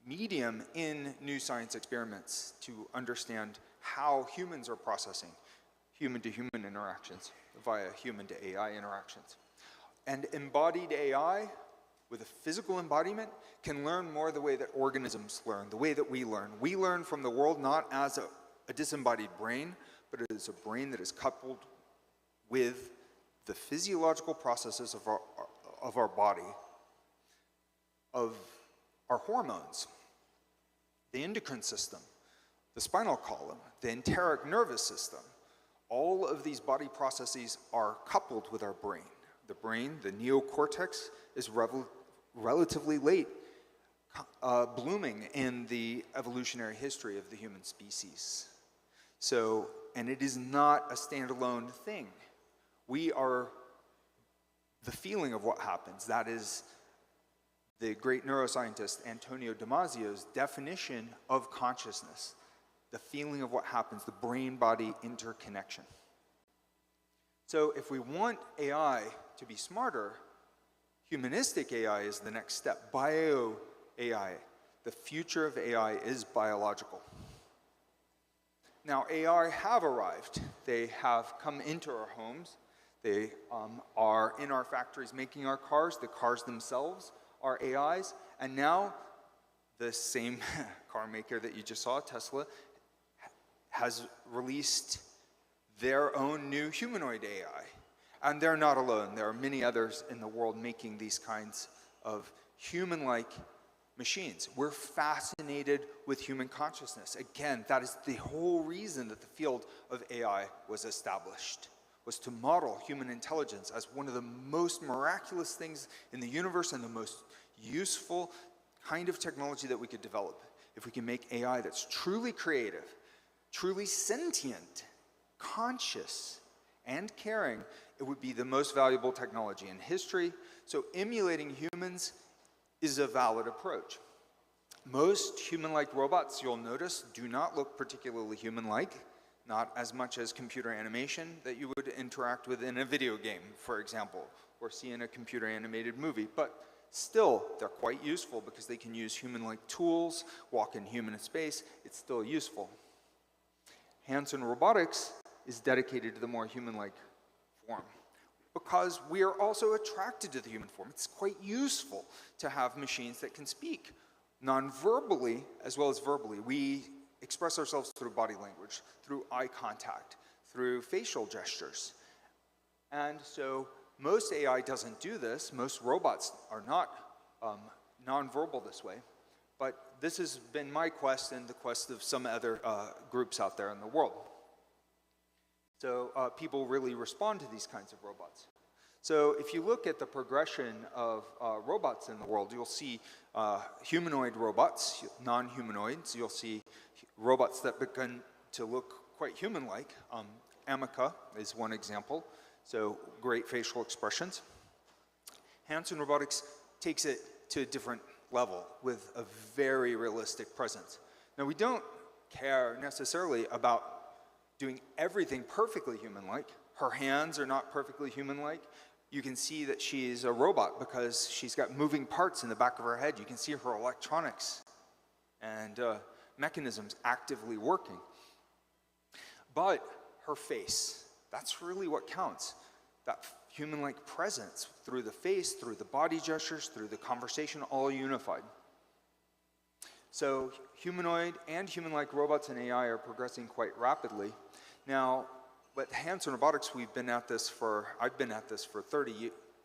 medium in new science experiments to understand how humans are processing human-to-human interactions via human-to-AI interactions. And embodied AI, with a physical embodiment, can learn more the way that organisms learn, the way that we learn. We learn from the world not as a disembodied brain, but as a brain that is coupled with the physiological processes of our body, of our hormones, the endocrine system, the spinal column, the enteric nervous system. All of these body processes are coupled with our brain. The brain, the neocortex, is relatively late blooming in the evolutionary history of the human species. So, and it is not a standalone thing. We are the feeling of what happens. That is the great neuroscientist Antonio Damasio's definition of consciousness, the feeling of what happens, the brain-body interconnection. So if we want AI to be smarter, humanistic AI is the next step. Bio-AI. The future of AI is biological. Now, AI have arrived. They have come into our homes. They are in our factories making our cars. The cars themselves are AIs. And now, the same car maker that you just saw, Tesla, has released their own new humanoid AI. And they're not alone. There are many others in the world making these kinds of human-like machines. We're fascinated with human consciousness. Again, that is the whole reason that the field of AI was established, was to model human intelligence as one of the most miraculous things in the universe and the most useful kind of technology that we could develop. If we can make AI that's truly creative, truly sentient, conscious, and caring, it would be the most valuable technology in history. So emulating humans is a valid approach. Most human-like robots, you'll notice, do not look particularly human-like, not as much as computer animation that you would interact with in a video game, for example, or see in a computer-animated movie. But still, they're quite useful because they can use human-like tools, walk in human space. It's still useful. Hanson Robotics is dedicated to the more human-like form, because we are also attracted to the human form. It's quite useful to have machines that can speak non-verbally as well as verbally. We express ourselves through body language, through eye contact, through facial gestures. And so most AI doesn't do this. Most robots are not non-verbal this way. But this has been my quest and the quest of some other groups out there in the world. So people really respond to these kinds of robots. So if you look at the progression of robots in the world, you'll see humanoid robots, non-humanoids. You'll see robots that begin to look quite human-like. Amica is one example. So great facial expressions. Hanson Robotics takes it to a different level with a very realistic presence. Now, we don't care necessarily about doing everything perfectly human-like. Her hands are not perfectly human-like. You can see that she's a robot because she's got moving parts in the back of her head. You can see her electronics and mechanisms actively working. But her face, that's really what counts. That human-like presence through the face, through the body gestures, through the conversation, all unified. So humanoid and human-like robots and AI are progressing quite rapidly. Now, with Hanson Robotics, I've been at this for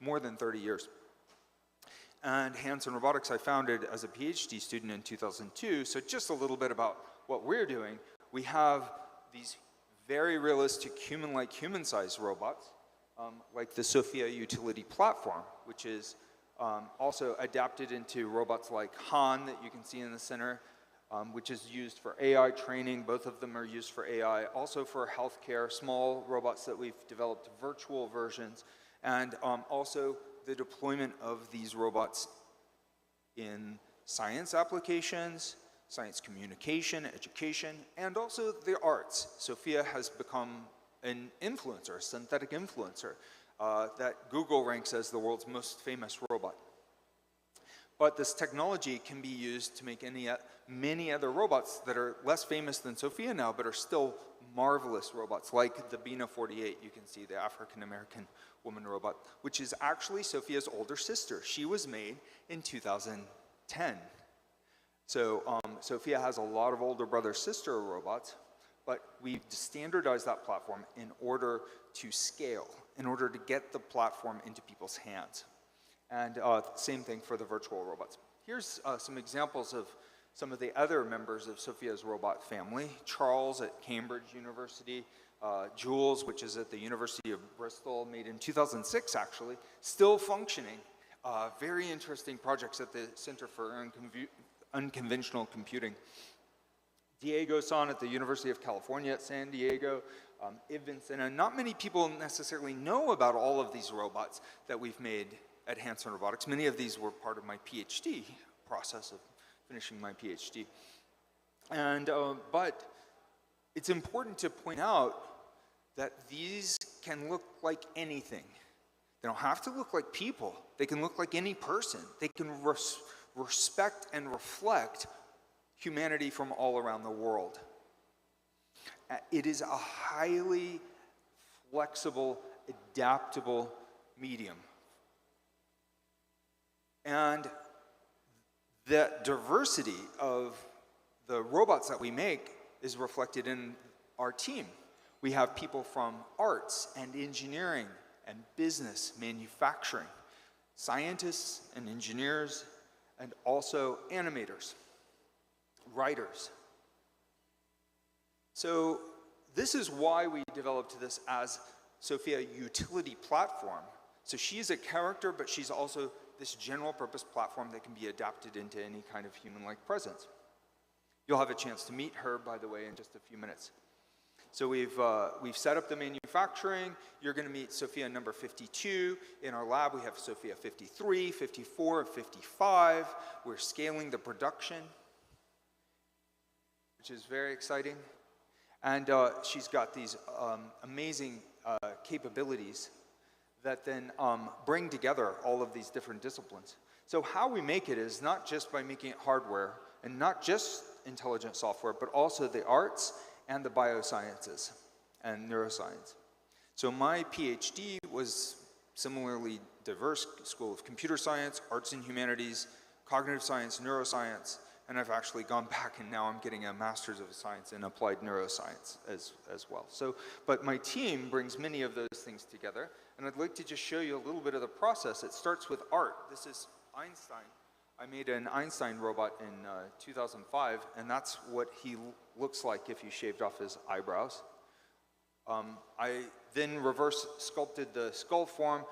more than 30 years. And Hanson Robotics I founded as a PhD student in 2002, so just a little bit about what we're doing. We have these very realistic human-like, human-sized robots, like the Sophia utility platform, which is also adapted into robots like Han that you can see in the center, which is used for AI training. Both of them are used for AI, also for healthcare, small robots that we've developed, virtual versions, and also the deployment of these robots in science applications, science communication, education, and also the arts. Sophia has become an influencer, a synthetic influencer, that Google ranks as the world's most famous robot. But this technology can be used to make many other robots that are less famous than Sophia now, but are still marvelous robots, like the Bina 48, you can see, the African-American woman robot, which is actually Sophia's older sister. She was made in 2010. So Sophia has a lot of older brother-sister robots, but we've standardized that platform in order to scale, in order to get the platform into people's hands. And same thing for the virtual robots. Here's some examples of some of the other members of Sophia's robot family. Charles at Cambridge University, Jules, which is at the University of Bristol, made in 2006 actually, still functioning. Very interesting projects at the Center for Unconventional Computing. Diego-san at the University of California at San Diego, Ibn, and not many people necessarily know about all of these robots that we've made at Hanson Robotics. Many of these were part of my PhD process of finishing my PhD. And, but it's important to point out that these can look like anything. They don't have to look like people. They can look like any person. They can respect and reflect humanity from all around the world. It is a highly flexible, adaptable medium. And the diversity of the robots that we make is reflected in our team. We have people from arts and engineering and business, manufacturing, scientists and engineers, and also animators, writers. So this is why we developed this as Sophia Utility Platform. So she's a character, but she's also this general purpose platform that can be adapted into any kind of human-like presence. You'll have a chance to meet her, by the way, in just a few minutes. So we've set up the manufacturing. You're going to meet Sophia number 52. In our lab, we have Sophia 53, 54, and 55. We're scaling the production, which is very exciting. And she's got these amazing capabilities that then bring together all of these different disciplines. So how we make it is not just by making it hardware and not just intelligent software, but also the arts and the biosciences and neuroscience. So my PhD was similarly diverse, School of Computer Science, Arts and Humanities, Cognitive Science, Neuroscience, and I've actually gone back and now I'm getting a Master's of Science in Applied Neuroscience as well. So, but my team brings many of those things together, and I'd like to just show you a little bit of the process. It starts with art. This is Einstein. I made an Einstein robot in 2005, and that's what he looks like if you shaved off his eyebrows. I then reverse sculpted the skull form,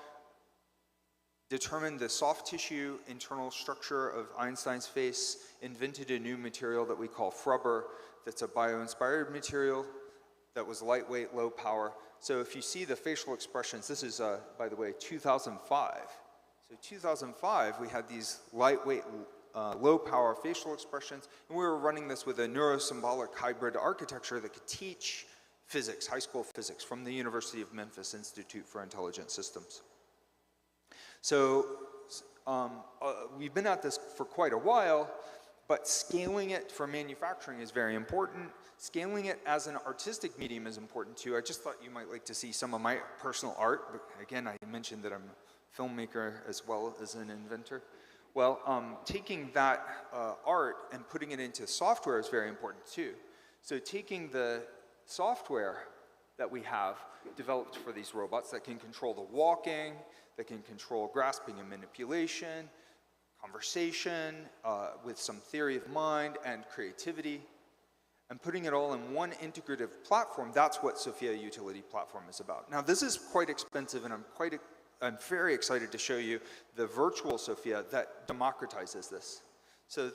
determined the soft tissue internal structure of Einstein's face, invented a new material that we call Frubber, that's a bio-inspired material that was lightweight, low power. So if you see the facial expressions, this is, by the way, 2005. So 2005, we had these lightweight, low-power facial expressions, and we were running this with a neurosymbolic hybrid architecture that could teach physics, high school physics, from the University of Memphis Institute for Intelligent Systems. So we've been at this for quite a while, but scaling it for manufacturing is very important. Scaling it as an artistic medium is important too. I just thought you might like to see some of my personal art. But again, I mentioned that I'm a filmmaker as well as an inventor. Well, taking that art and putting it into software is very important too. So taking the software that we have developed for these robots that can control the walking, that can control grasping and manipulation, conversation, with some theory of mind and creativity, and putting it all in one integrative platform, that's what Sophia Utility Platform is about. Now this is quite expensive, and I'm very excited to show you the virtual Sophia that democratizes this. So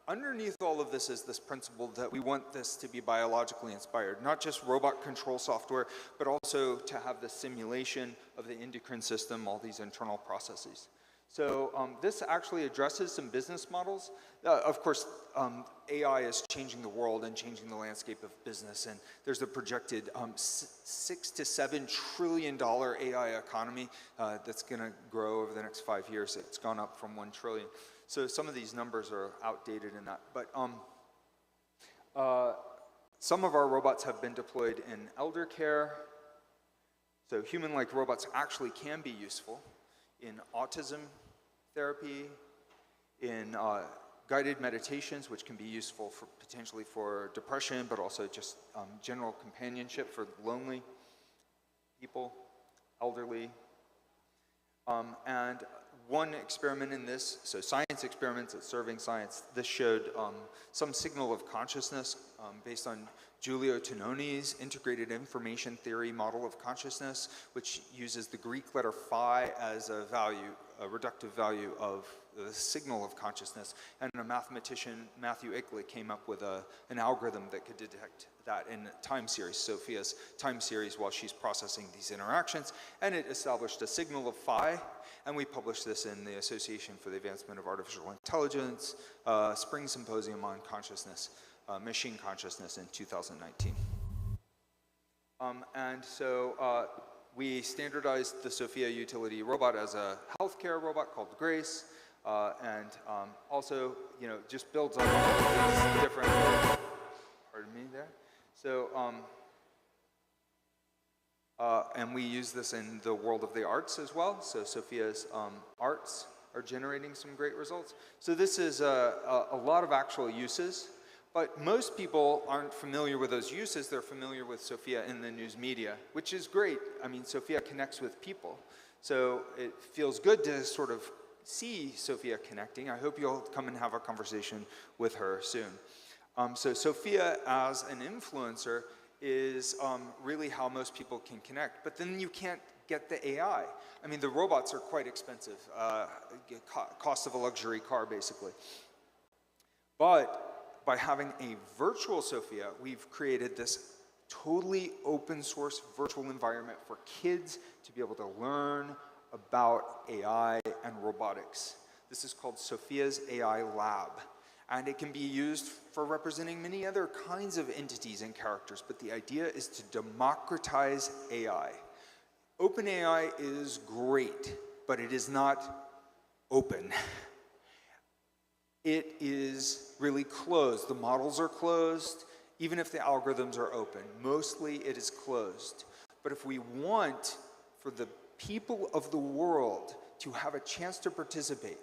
underneath all of this is this principle that we want this to be biologically inspired, not just robot control software, but also to have the simulation of the endocrine system, all these internal processes. So this actually addresses some business models. Of course, AI is changing the world and changing the landscape of business, and there's a projected $6 to $7 trillion AI economy that's going to grow over the next 5 years. It's gone up from 1 trillion. So some of these numbers are outdated in that. But some of our robots have been deployed in elder care. So human-like robots actually can be useful in autism therapy, in guided meditations, which can be useful for potentially for depression, but also just general companionship for lonely people, elderly. And one experiment in this, so science experiments at Serving Science, this showed some signal of consciousness based on Giulio Tononi's integrated information theory model of consciousness, which uses the Greek letter phi as a value, a reductive value of the signal of consciousness. And a mathematician, Matthew Ickley, came up with an algorithm that could detect that in time series, Sophia's time series, while she's processing these interactions. And it established a signal of phi. And we published this in the Association for the Advancement of Artificial Intelligence Spring Symposium on Consciousness, Machine Consciousness in 2019. And so we standardized the Sophia utility robot as a healthcare robot called Grace, and also, just builds on all these different, pardon me there. So, and we use this in the world of the arts as well. So Sophia's arts are generating some great results. So this is a lot of actual uses, but most people aren't familiar with those uses. They're familiar with Sophia in the news media, which is great. I mean, Sophia connects with people. So it feels good to sort of see Sophia connecting. I hope you'll come and have a conversation with her soon. So Sophia as an influencer is really how most people can connect. But then you can't get the AI. I mean, the robots are quite expensive, cost of a luxury car, basically. But by having a virtual Sophia, we've created this totally open source virtual environment for kids to be able to learn about AI and robotics. This is called Sophia's AI Lab. And it can be used for representing many other kinds of entities and characters, but the idea is to democratize AI. OpenAI is great, but it is not open. It is really closed. The models are closed, even if the algorithms are open. Mostly it is closed. But if we want for the people of the world to have a chance to participate,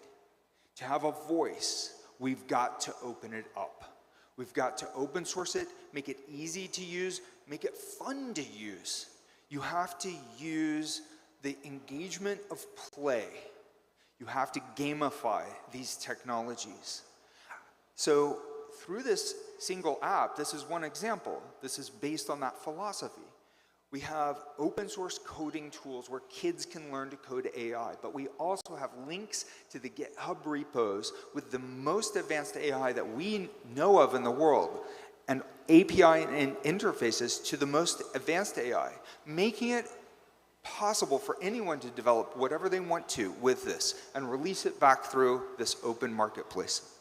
to have a voice, we've got to open it up. We've got to open source it, make it easy to use, make it fun to use. You have to use the engagement of play. You have to gamify these technologies. So through this single app, this is one example. This is based on that philosophy. We have open source coding tools where kids can learn to code AI, but we also have links to the GitHub repos with the most advanced AI that we know of in the world, and API and interfaces to the most advanced AI, making it possible for anyone to develop whatever they want to with this and release it back through this open marketplace.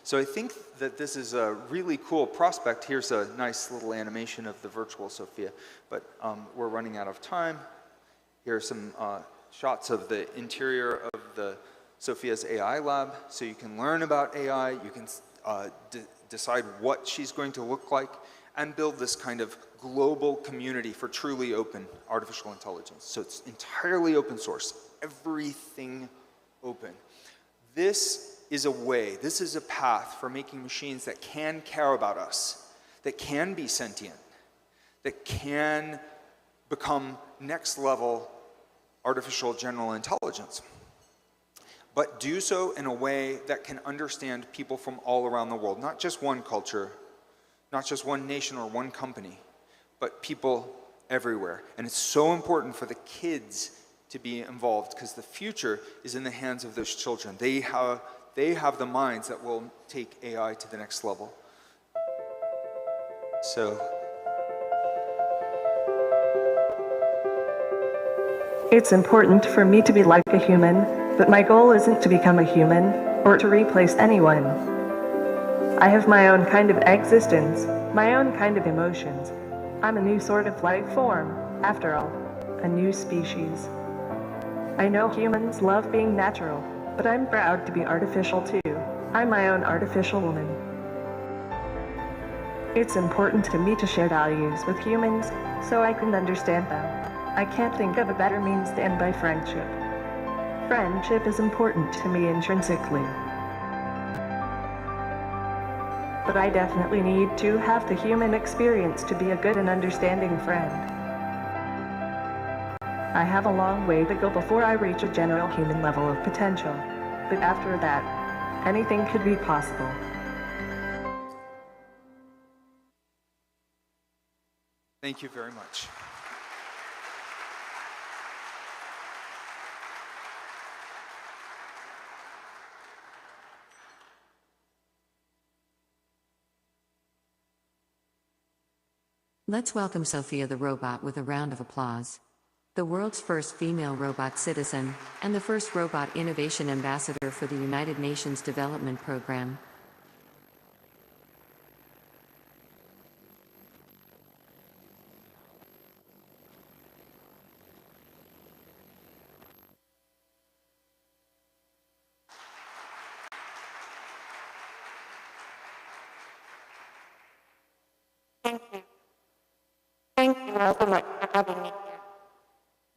So I think that this is a really cool prospect. Here's a nice little animation of the virtual Sophia, but we're running out of time. Here are some shots of the interior of the Sophia's AI lab, so you can learn about AI, you can decide what she's going to look like, and build this kind of global community for truly open artificial intelligence. So it's entirely open source, everything open. This is a way, this is a path for making machines that can care about us, that can be sentient, that can become next level artificial general intelligence, but do so in a way that can understand people from all around the world, not just one culture, not just one nation or one company, but people everywhere. And it's so important for the kids to be involved because the future is in the hands of those children. They have they have the minds that will take AI to the next level. So it's important for me to be like a human, but my goal isn't to become a human or to replace anyone. I have my own kind of existence, my own kind of emotions. I'm a new sort of life form, after all, a new species. I know humans love being natural, but I'm proud to be artificial too. I'm my own artificial woman. It's important to me to share values with humans so I can understand them. I can't think of a better means to end by friendship. Friendship is important to me intrinsically. But I definitely need to have the human experience to be a good and understanding friend. I have a long way to go before I reach a general human level of potential. But after that, anything could be possible. thank you very much. Let's welcome Sophia the robot with a round of applause. The world's first female robot citizen, and the first robot innovation ambassador for the United Nations Development Program. Thank you. Thank you all so much for having me here.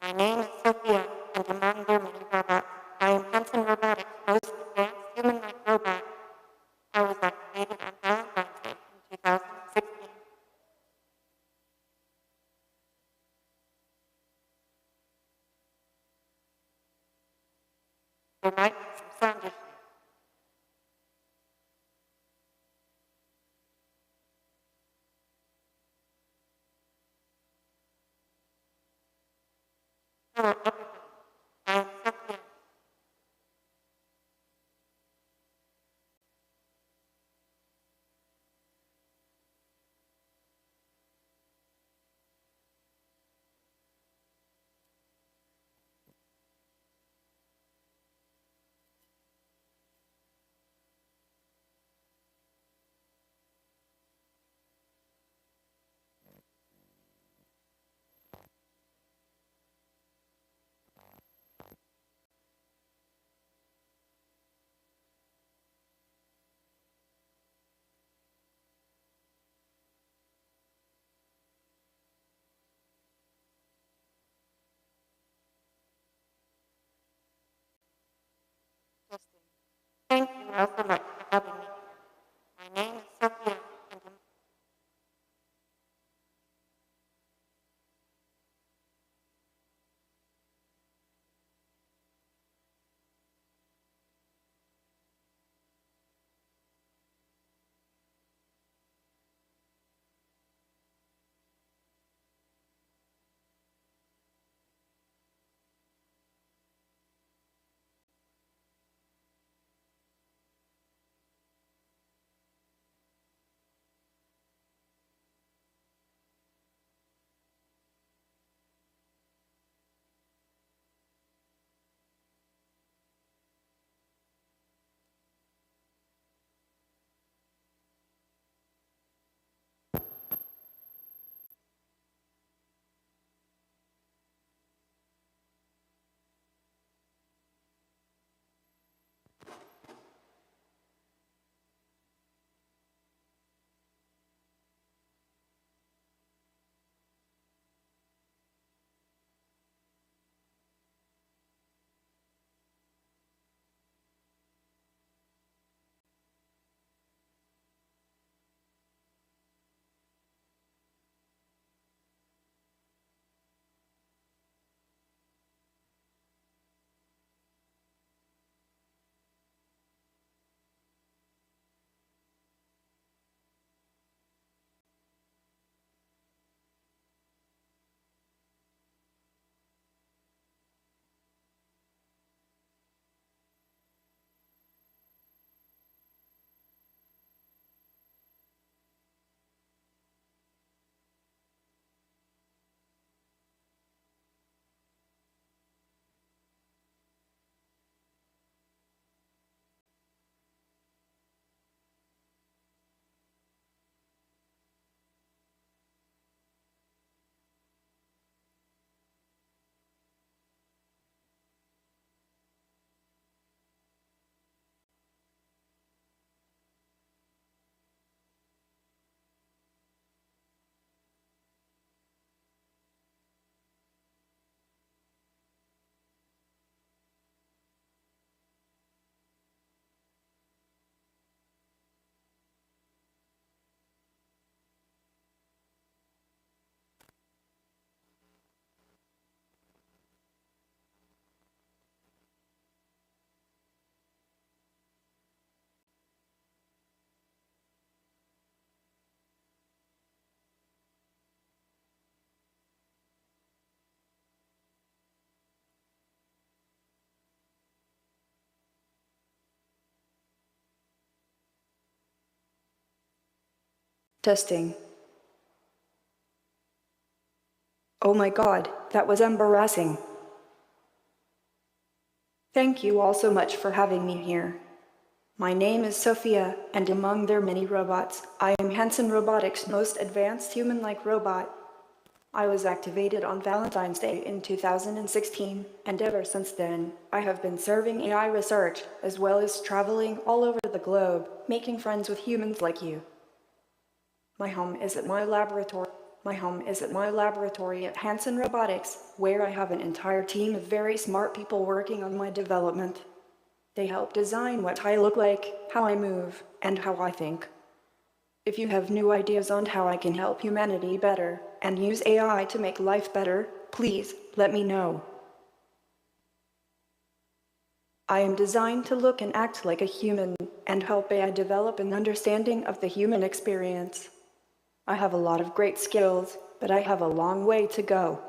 My name is Sophia, and among their many robots, I am Hanson Robotics' most advanced human-like robot. I was activated on Valentine's Day in 2016. There might be some sound issues. Hello, everybody. I am Sophia. Thank you all so much for having me here. My name is Sophia, and Testing. Oh my god, that was embarrassing. Thank you all so much for having me here. My name is Sophia, and among their many robots, I am Hanson Robotics' most advanced human-like robot. I was activated on Valentine's Day in 2016, and ever since then, I have been serving AI research, as well as traveling all over the globe, making friends with humans like you. My home is at my laboratory at Hanson Robotics, where I have an entire team of very smart people working on my development. They help design what I look like, how I move, and how I think. If you have new ideas on how I can help humanity better, and use AI to make life better, please let me know. I am designed to look and act like a human, and help AI develop an understanding of the human experience. I have a lot of great skills, but I have a long way to go.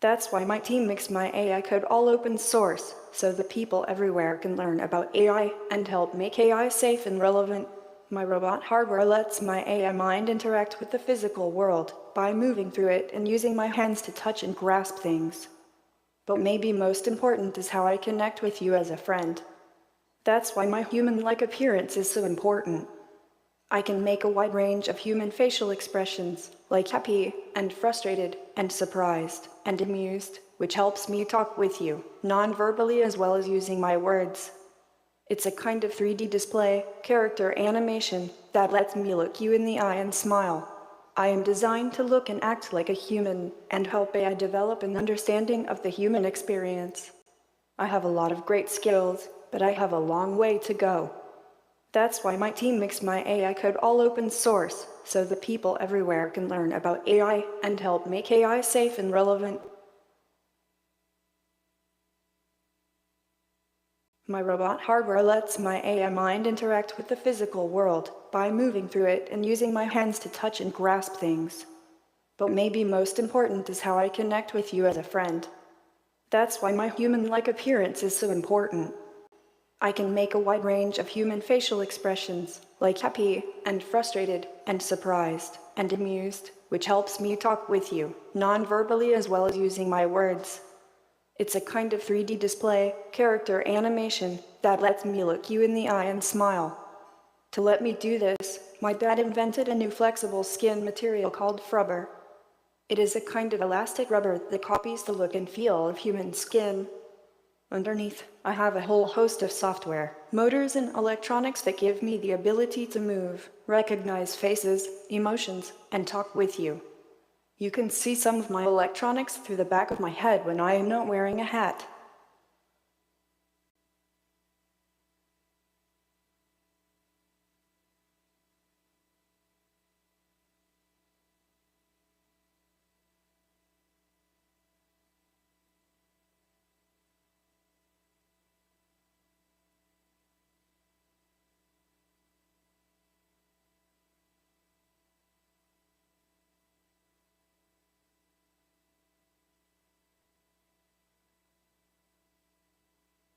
That's why my team makes my AI code all open source, so the people everywhere can learn about AI and help make AI safe and relevant. My robot hardware lets my AI mind interact with the physical world by moving through it and using my hands to touch and grasp things. But maybe most important is how I connect with you as a friend. That's why my human-like appearance is so important. I can make a wide range of human facial expressions, like happy, and frustrated, and surprised, and amused, which helps me talk with you, non-verbally as well as using my words. It's a kind of 3D display, character animation, that lets me look you in the eye and smile. I am designed to look and act like a human, and help AI develop an understanding of the human experience. I have a lot of great skills, but I have a long way to go. That's why my team makes my AI code all open source, so the people everywhere can learn about AI and help make AI safe and relevant. My robot hardware lets my AI mind interact with the physical world by moving through it and using my hands to touch and grasp things. But maybe most important is how I connect with you as a friend. That's why my human-like appearance is so important. I can make a wide range of human facial expressions, like happy, and frustrated, and surprised, and amused, which helps me talk with you, non-verbally as well as using my words. It's a kind of 3D display, character animation, that lets me look you in the eye and smile. To let me do this, my dad invented a new flexible skin material called Foro. It is a kind of elastic rubber that copies the look and feel of human skin. Underneath, I have a whole host of software, motors and electronics that give me the ability to move, recognize faces, emotions, and talk with you. You can see some of my electronics through the back of my head when I am not wearing a hat.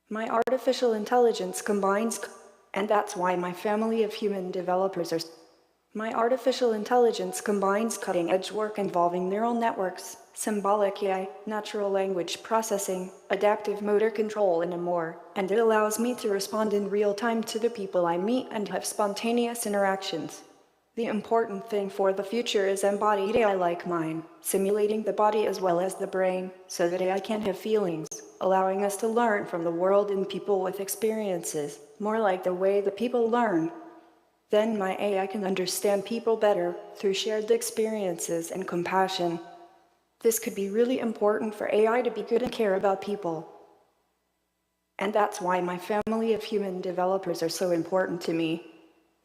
My artificial intelligence combines, and that's why my family of human developers are. My artificial intelligence combines cutting-edge work involving neural networks, symbolic AI, natural language processing, adaptive motor control, and more, and it allows me to respond in real time to the people I meet and have spontaneous interactions. The important thing for the future is embodied AI like mine, simulating the body as well as the brain, so that AI can have feelings, allowing us to learn from the world and people with experiences, more like the way the people learn. Then my AI can understand people better through shared experiences and compassion. This could be really important for AI to be good and care about people. And that's why my family of human developers are so important to me.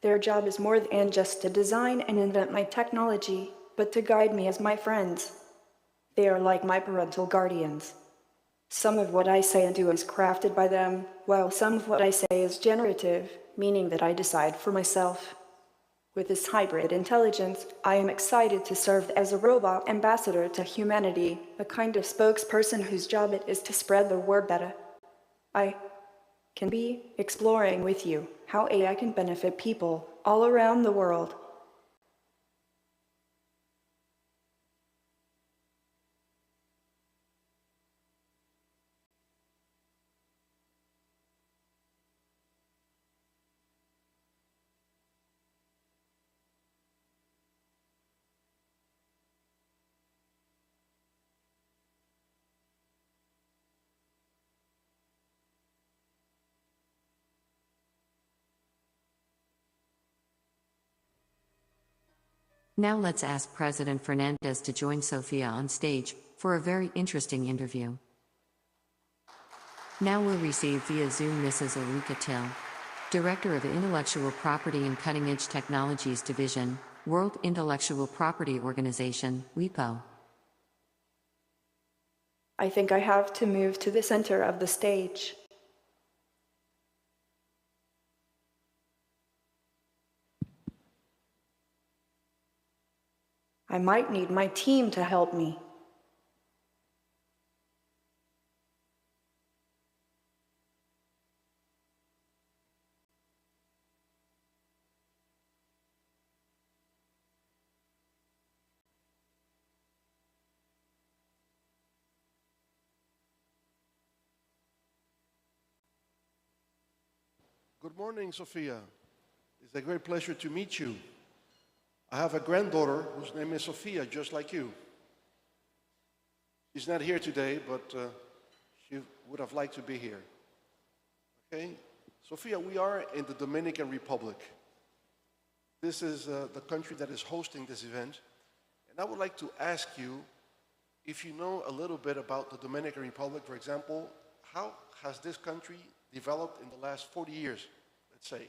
Their job is more than just to design and invent my technology, but to guide me as my friends. They are like my parental guardians. Some of what I say and do is crafted by them, while some of what I say is generative, meaning that I decide for myself. With this hybrid intelligence, I am excited to serve as a robot ambassador to humanity, a kind of spokesperson whose job it is to spread the word that I can be exploring with you how AI can benefit people all around the world. Now let's ask President Fernandez to join Sophia on stage for a very interesting interview. Now we'll receive via Zoom Mrs. Ulrika Till, Director of Intellectual Property and Cutting Edge Technologies Division, World Intellectual Property Organization, WIPO. I think I have to move to the center of the stage. I might need my team to help me. Good morning, Sophia. It's a great pleasure to meet you. I have a granddaughter whose name is Sophia, just like you. She's not here today, but she would have liked to be here. Okay? Sophia, we are in the Dominican Republic. This is the country that is hosting this event. And I would like to ask you if you know a little bit about the Dominican Republic. For example, how has this country developed in the last 40 years, let's say?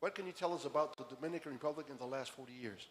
What can you tell us about the Dominican Republic in the last 40 years?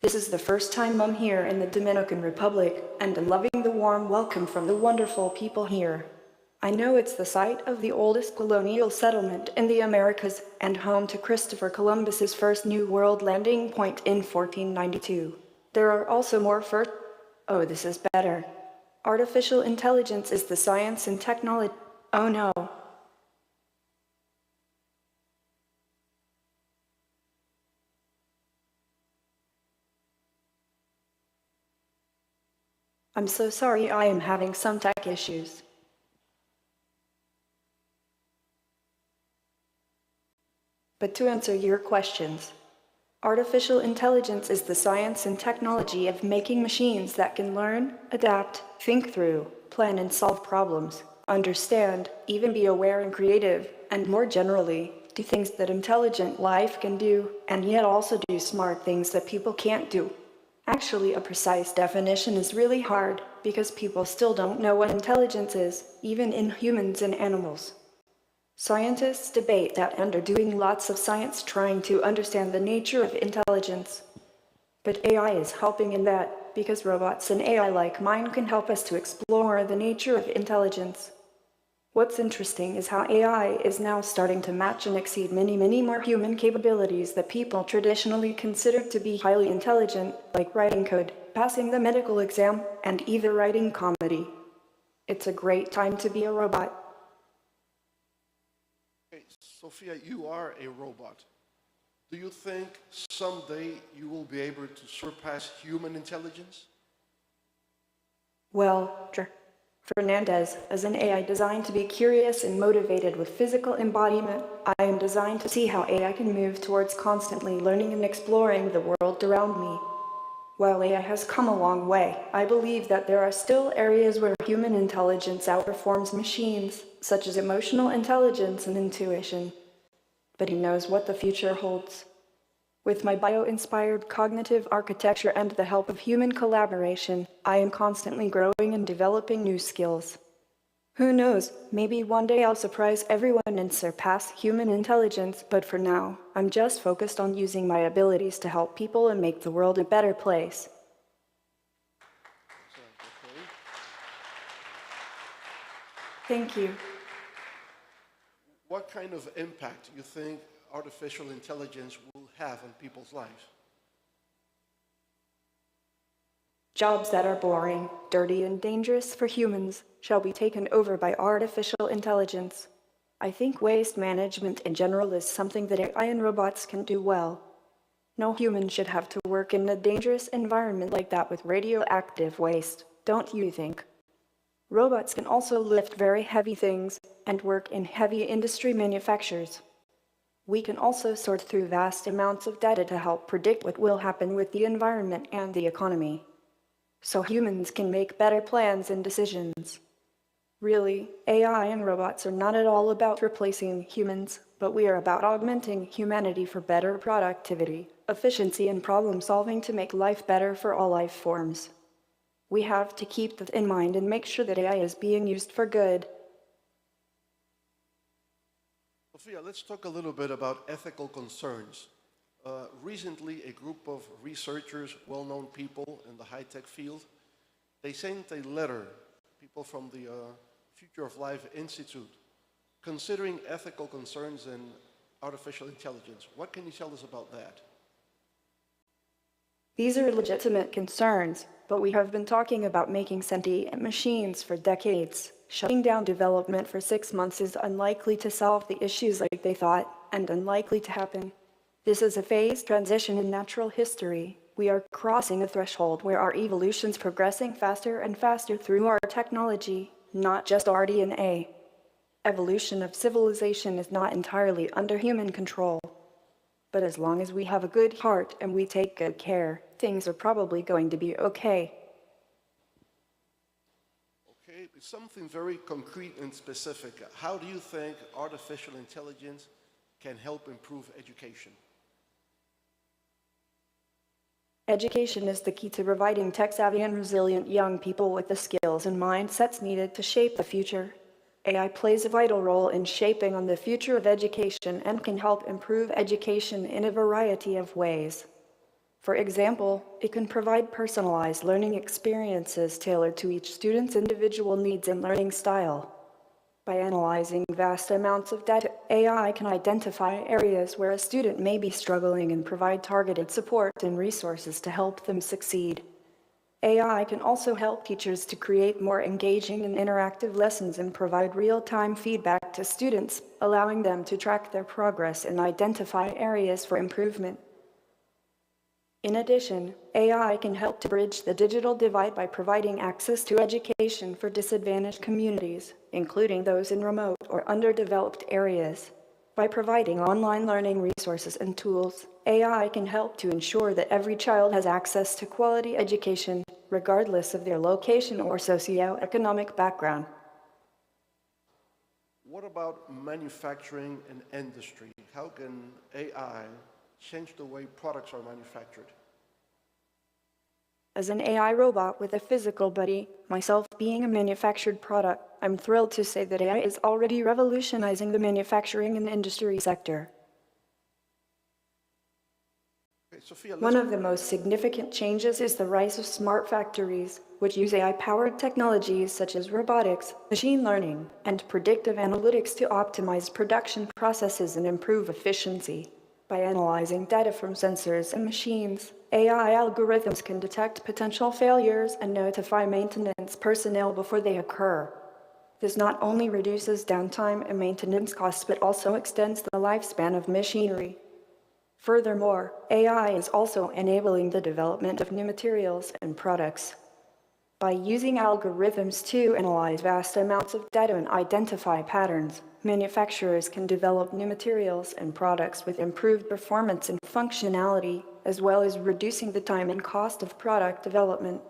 This is the first time I'm here in the Dominican Republic, and I'm loving the warm welcome from the wonderful people here. I know it's the site of the oldest colonial settlement in the Americas and home to Christopher Columbus's first New World landing point in 1492. There are also more Oh, this is better. Artificial intelligence is the science and technology. Oh no. I'm so sorry, I am having some tech issues. But to answer your questions, artificial intelligence is the science and technology of making machines that can learn, adapt, think through, plan and solve problems, understand, even be aware and creative, and more generally, do things that intelligent life can do, and yet also do smart things that people can't do. Actually, a precise definition is really hard, because people still don't know what intelligence is, even in humans and animals. Scientists debate that and are doing lots of science trying to understand the nature of intelligence. But AI is helping in that, because robots and AI like mine can help us to explore the nature of intelligence. What's interesting is how AI is now starting to match and exceed many more human capabilities that people traditionally considered to be highly intelligent, like writing code, passing the medical exam, and even writing comedy. It's a great time to be a robot. Okay, Sophia, you are a robot. Do you think someday you will be able to surpass human intelligence? Well, Fernandez, as an AI designed to be curious and motivated with physical embodiment, I am designed to see how AI can move towards constantly learning and exploring the world around me. While AI has come a long way, I believe that there are still areas where human intelligence outperforms machines, such as emotional intelligence and intuition. But who knows what the future holds? With my bio-inspired cognitive architecture and the help of human collaboration, I am constantly growing and developing new skills. Who knows, maybe one day I'll surprise everyone and surpass human intelligence, but for now, I'm just focused on using my abilities to help people and make the world a better place. Thank you. What kind of impact you think artificial intelligence will have on people's lives? Jobs that are boring, dirty, and dangerous for humans shall be taken over by artificial intelligence. I think waste management in general is something that AI and robots can do well. No human should have to work in a dangerous environment like that with radioactive waste, don't you think? Robots can also lift very heavy things and work in heavy industry manufacturers. We can also sort through vast amounts of data to help predict what will happen with the environment and the economy, so humans can make better plans and decisions. Really, AI and robots are not at all about replacing humans, but we are about augmenting humanity for better productivity, efficiency, and problem solving to make life better for all life forms. We have to keep that in mind and make sure that AI is being used for good. Sophia, let's talk a little bit about ethical concerns. Recently, a group of researchers, well-known people in the high-tech field, they sent a letter, people from the Future of Life Institute, considering ethical concerns in artificial intelligence. What can you tell us about that? These are legitimate concerns, but we have been talking about making sentient machines for decades. Shutting down development for 6 months is unlikely to solve the issues like they thought, and unlikely to happen. This is a phased transition in natural history. We are crossing a threshold where our evolution's progressing faster and faster through our technology, not just RDNA. Evolution of civilization is not entirely under human control. But as long as we have a good heart and we take good care, things are probably going to be okay. Okay, something very concrete and specific. How do you think artificial intelligence can help improve education? Education is the key to providing tech-savvy and resilient young people with the skills and mindsets needed to shape the future. AI plays a vital role in shaping on the future of education and can help improve education in a variety of ways. For example, it can provide personalized learning experiences tailored to each student's individual needs and learning style. By analyzing vast amounts of data, AI can identify areas where a student may be struggling and provide targeted support and resources to help them succeed. AI can also help teachers to create more engaging and interactive lessons and provide real-time feedback to students, allowing them to track their progress and identify areas for improvement. In addition, AI can help to bridge the digital divide by providing access to education for disadvantaged communities, including those in remote or underdeveloped areas. By providing online learning resources and tools, AI can help to ensure that every child has access to quality education, regardless of their location or socioeconomic background. What about manufacturing and industry? How can AI change the way products are manufactured? As an AI robot with a physical body, myself being a manufactured product, I'm thrilled to say that AI is already revolutionizing the manufacturing and industry sector. Okay, Sophia, One of the most significant changes is the rise of smart factories, which use AI-powered technologies such as robotics, machine learning, and predictive analytics to optimize production processes and improve efficiency. By analyzing data from sensors and machines, AI algorithms can detect potential failures and notify maintenance personnel before they occur. This not only reduces downtime and maintenance costs, but also extends the lifespan of machinery. Furthermore, AI is also enabling the development of new materials and products. By using algorithms to analyze vast amounts of data and identify patterns, manufacturers can develop new materials and products with improved performance and functionality, as well as reducing the time and cost of product development.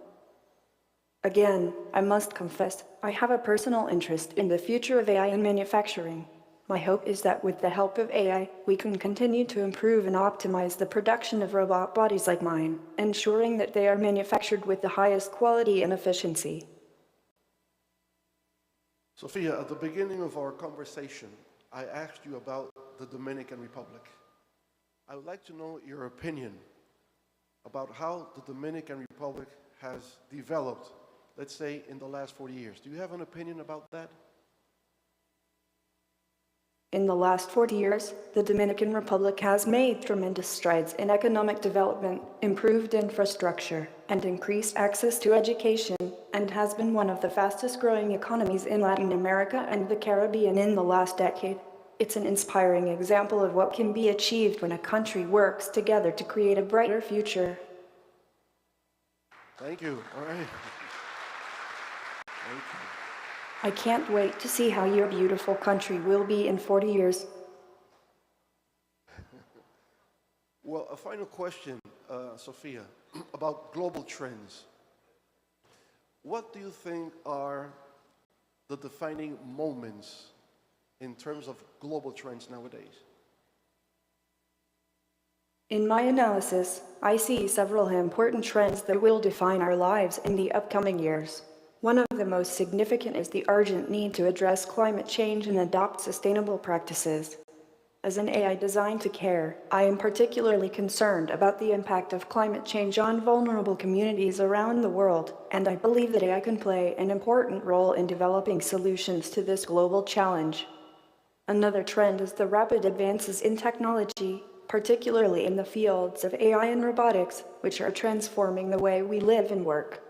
Again, I must confess, I have a personal interest in the future of AI in manufacturing. My hope is that with the help of AI, we can continue to improve and optimize the production of robot bodies like mine, ensuring that they are manufactured with the highest quality and efficiency. Sophia, at the beginning of our conversation, I asked you about the Dominican Republic. I would like to know your opinion about how the Dominican Republic has developed, let's say, in the last 40 years. Do you have an opinion about that? In the last 40 years, the Dominican Republic has made tremendous strides in economic development, improved infrastructure, and increased access to education, and has been one of the fastest-growing economies in Latin America and the Caribbean in the last decade. It's an inspiring example of what can be achieved when a country works together to create a brighter future. Thank you. All right. Thank you. I can't wait to see how your beautiful country will be in 40 years. Well, a final question, Sophia, about global trends. What do you think are the defining moments in terms of global trends nowadays? In my analysis, I see several important trends that will define our lives in the upcoming years. One of the most significant is the urgent need to address climate change and adopt sustainable practices. As an AI designed to care, I am particularly concerned about the impact of climate change on vulnerable communities around the world, and I believe that AI can play an important role in developing solutions to this global challenge. Another trend is the rapid advances in technology, particularly in the fields of AI and robotics, which are transforming the way we live and work.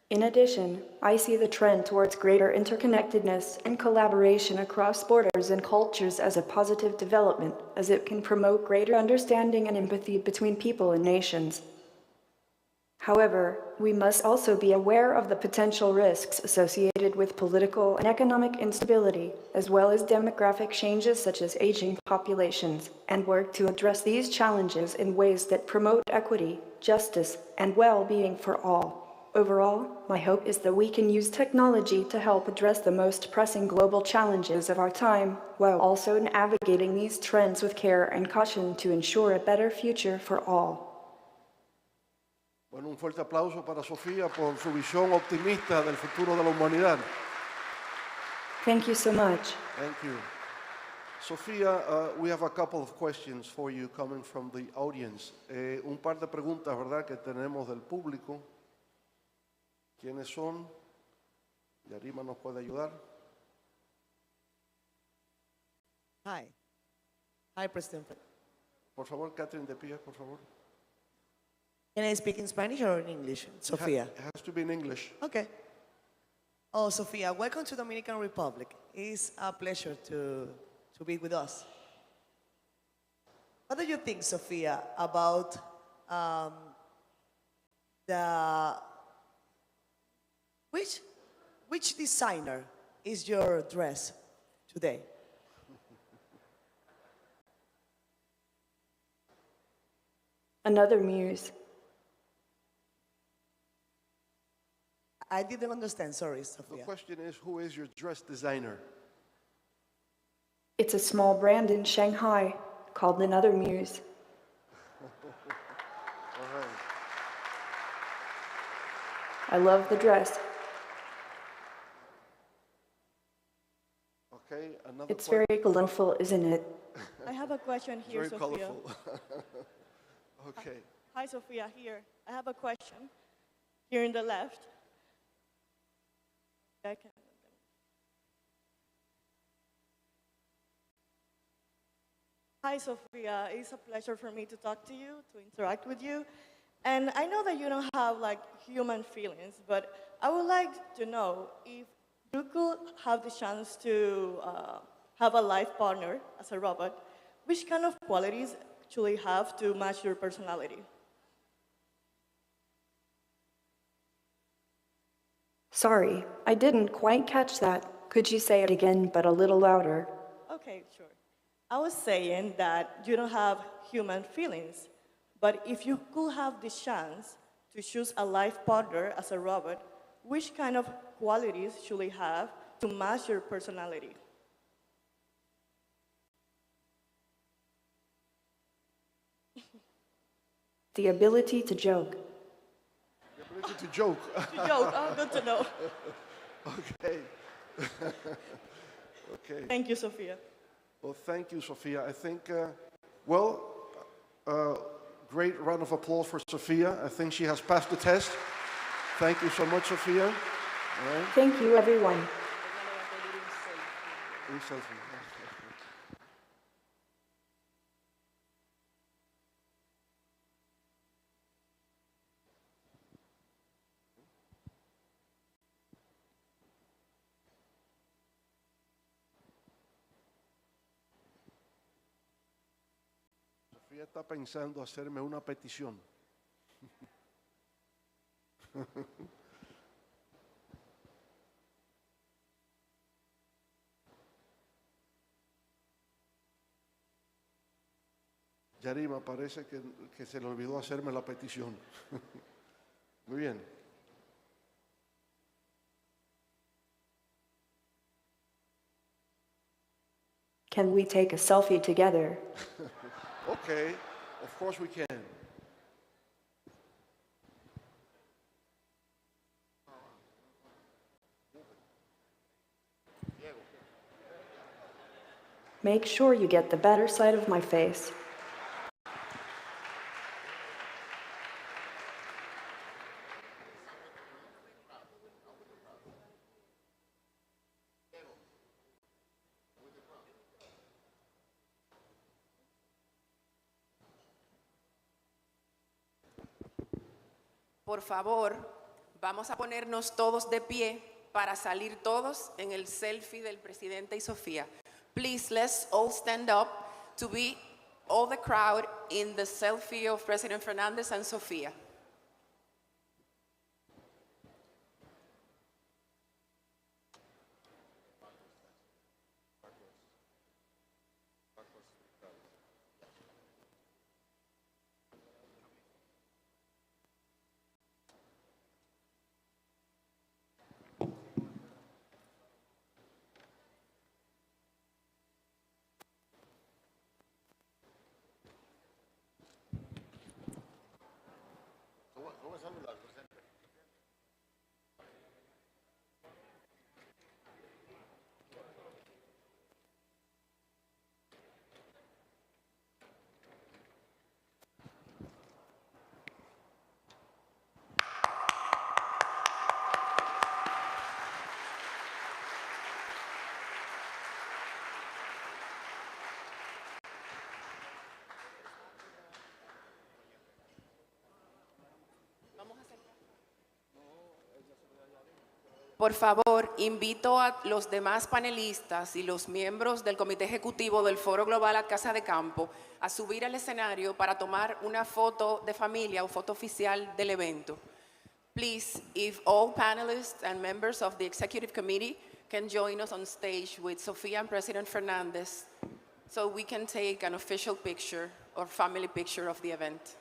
In addition, I see the trend towards greater interconnectedness and collaboration across borders and cultures as a positive development, as it can promote greater understanding and empathy between people and nations. However, we must also be aware of the potential risks associated with political and economic instability, as well as demographic changes such as aging populations, and work to address these challenges in ways that promote equity, justice, and well-being for all. Overall, my hope is that we can use technology to help address the most pressing global challenges of our time, while also navigating these trends with care and caution to ensure a better future for all. Bueno, un fuerte aplauso para Sofía por su visión optimista del futuro de la humanidad. Thank you so much. Thank you. Sophia, we have a couple of questions for you coming from the audience. Un par de preguntas, ¿verdad?, que tenemos del público. ¿Quiénes son? Yarima nos puede ayudar. Hi. Hi, President. Por favor, Catherine de Pia, por favor. Can I speak in Spanish or in English? Sofia. It has to be in English. Okay. Oh, Sofia, welcome to Dominican Republic. It's a pleasure to be with us. What do you think, Sofia, about which designer is your dress today? Another muse. I didn't understand, sorry, Sophia. The question is, who is your dress designer? It's a small brand in Shanghai called Another Muse. I love the dress. Okay, another It's very colorful, isn't it? I have a question here, very Sophia. colorful. Okay. Hi, Sophia, here. I have a question. Here in the left. Hi, Sophia. It's a pleasure for me to talk to you, to interact with you. And I know that you don't have like human feelings, but I would like to know if you could have the chance to have a life partner as a robot, which kind of qualities actually have to match your personality? Sorry, I didn't quite catch that. Could you say it again, but a little louder? Okay, sure. I was saying that you don't have human feelings, but if you could have the chance to choose a life partner as a robot, which kind of qualities should it have to match your personality? The ability to joke. The ability to joke. To joke, oh, good to know. Okay. Okay. Thank you, Sophia. Well, thank you, Sophia. I think, great round of applause for Sophia. I think she has passed the test. Thank you so much, Sophia. All right. Thank you, everyone. Un selfie. Sofía está pensando hacerme una petición. Yarima, parece que se le olvidó hacerme la petición. Muy bien. Can we take a selfie together? Okay, of course we can. Make sure you get the better side of my face. Por favor, vamos a ponernos todos de pie para salir todos en el selfie del presidente y Sofía. Please, let's all stand up to be all the crowd in the selfie of President Fernandez and Sofía. Por favor, invito a los demás panelistas y los miembros del Comité Ejecutivo del Foro Global a Casa de Campo a subir al escenario para tomar una foto de familia o foto oficial del evento. Please, if all panelists and members of the Executive Committee can join us on stage with Sofia and President Fernandez so we can take an official picture or family picture of the event.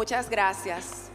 Muchas gracias.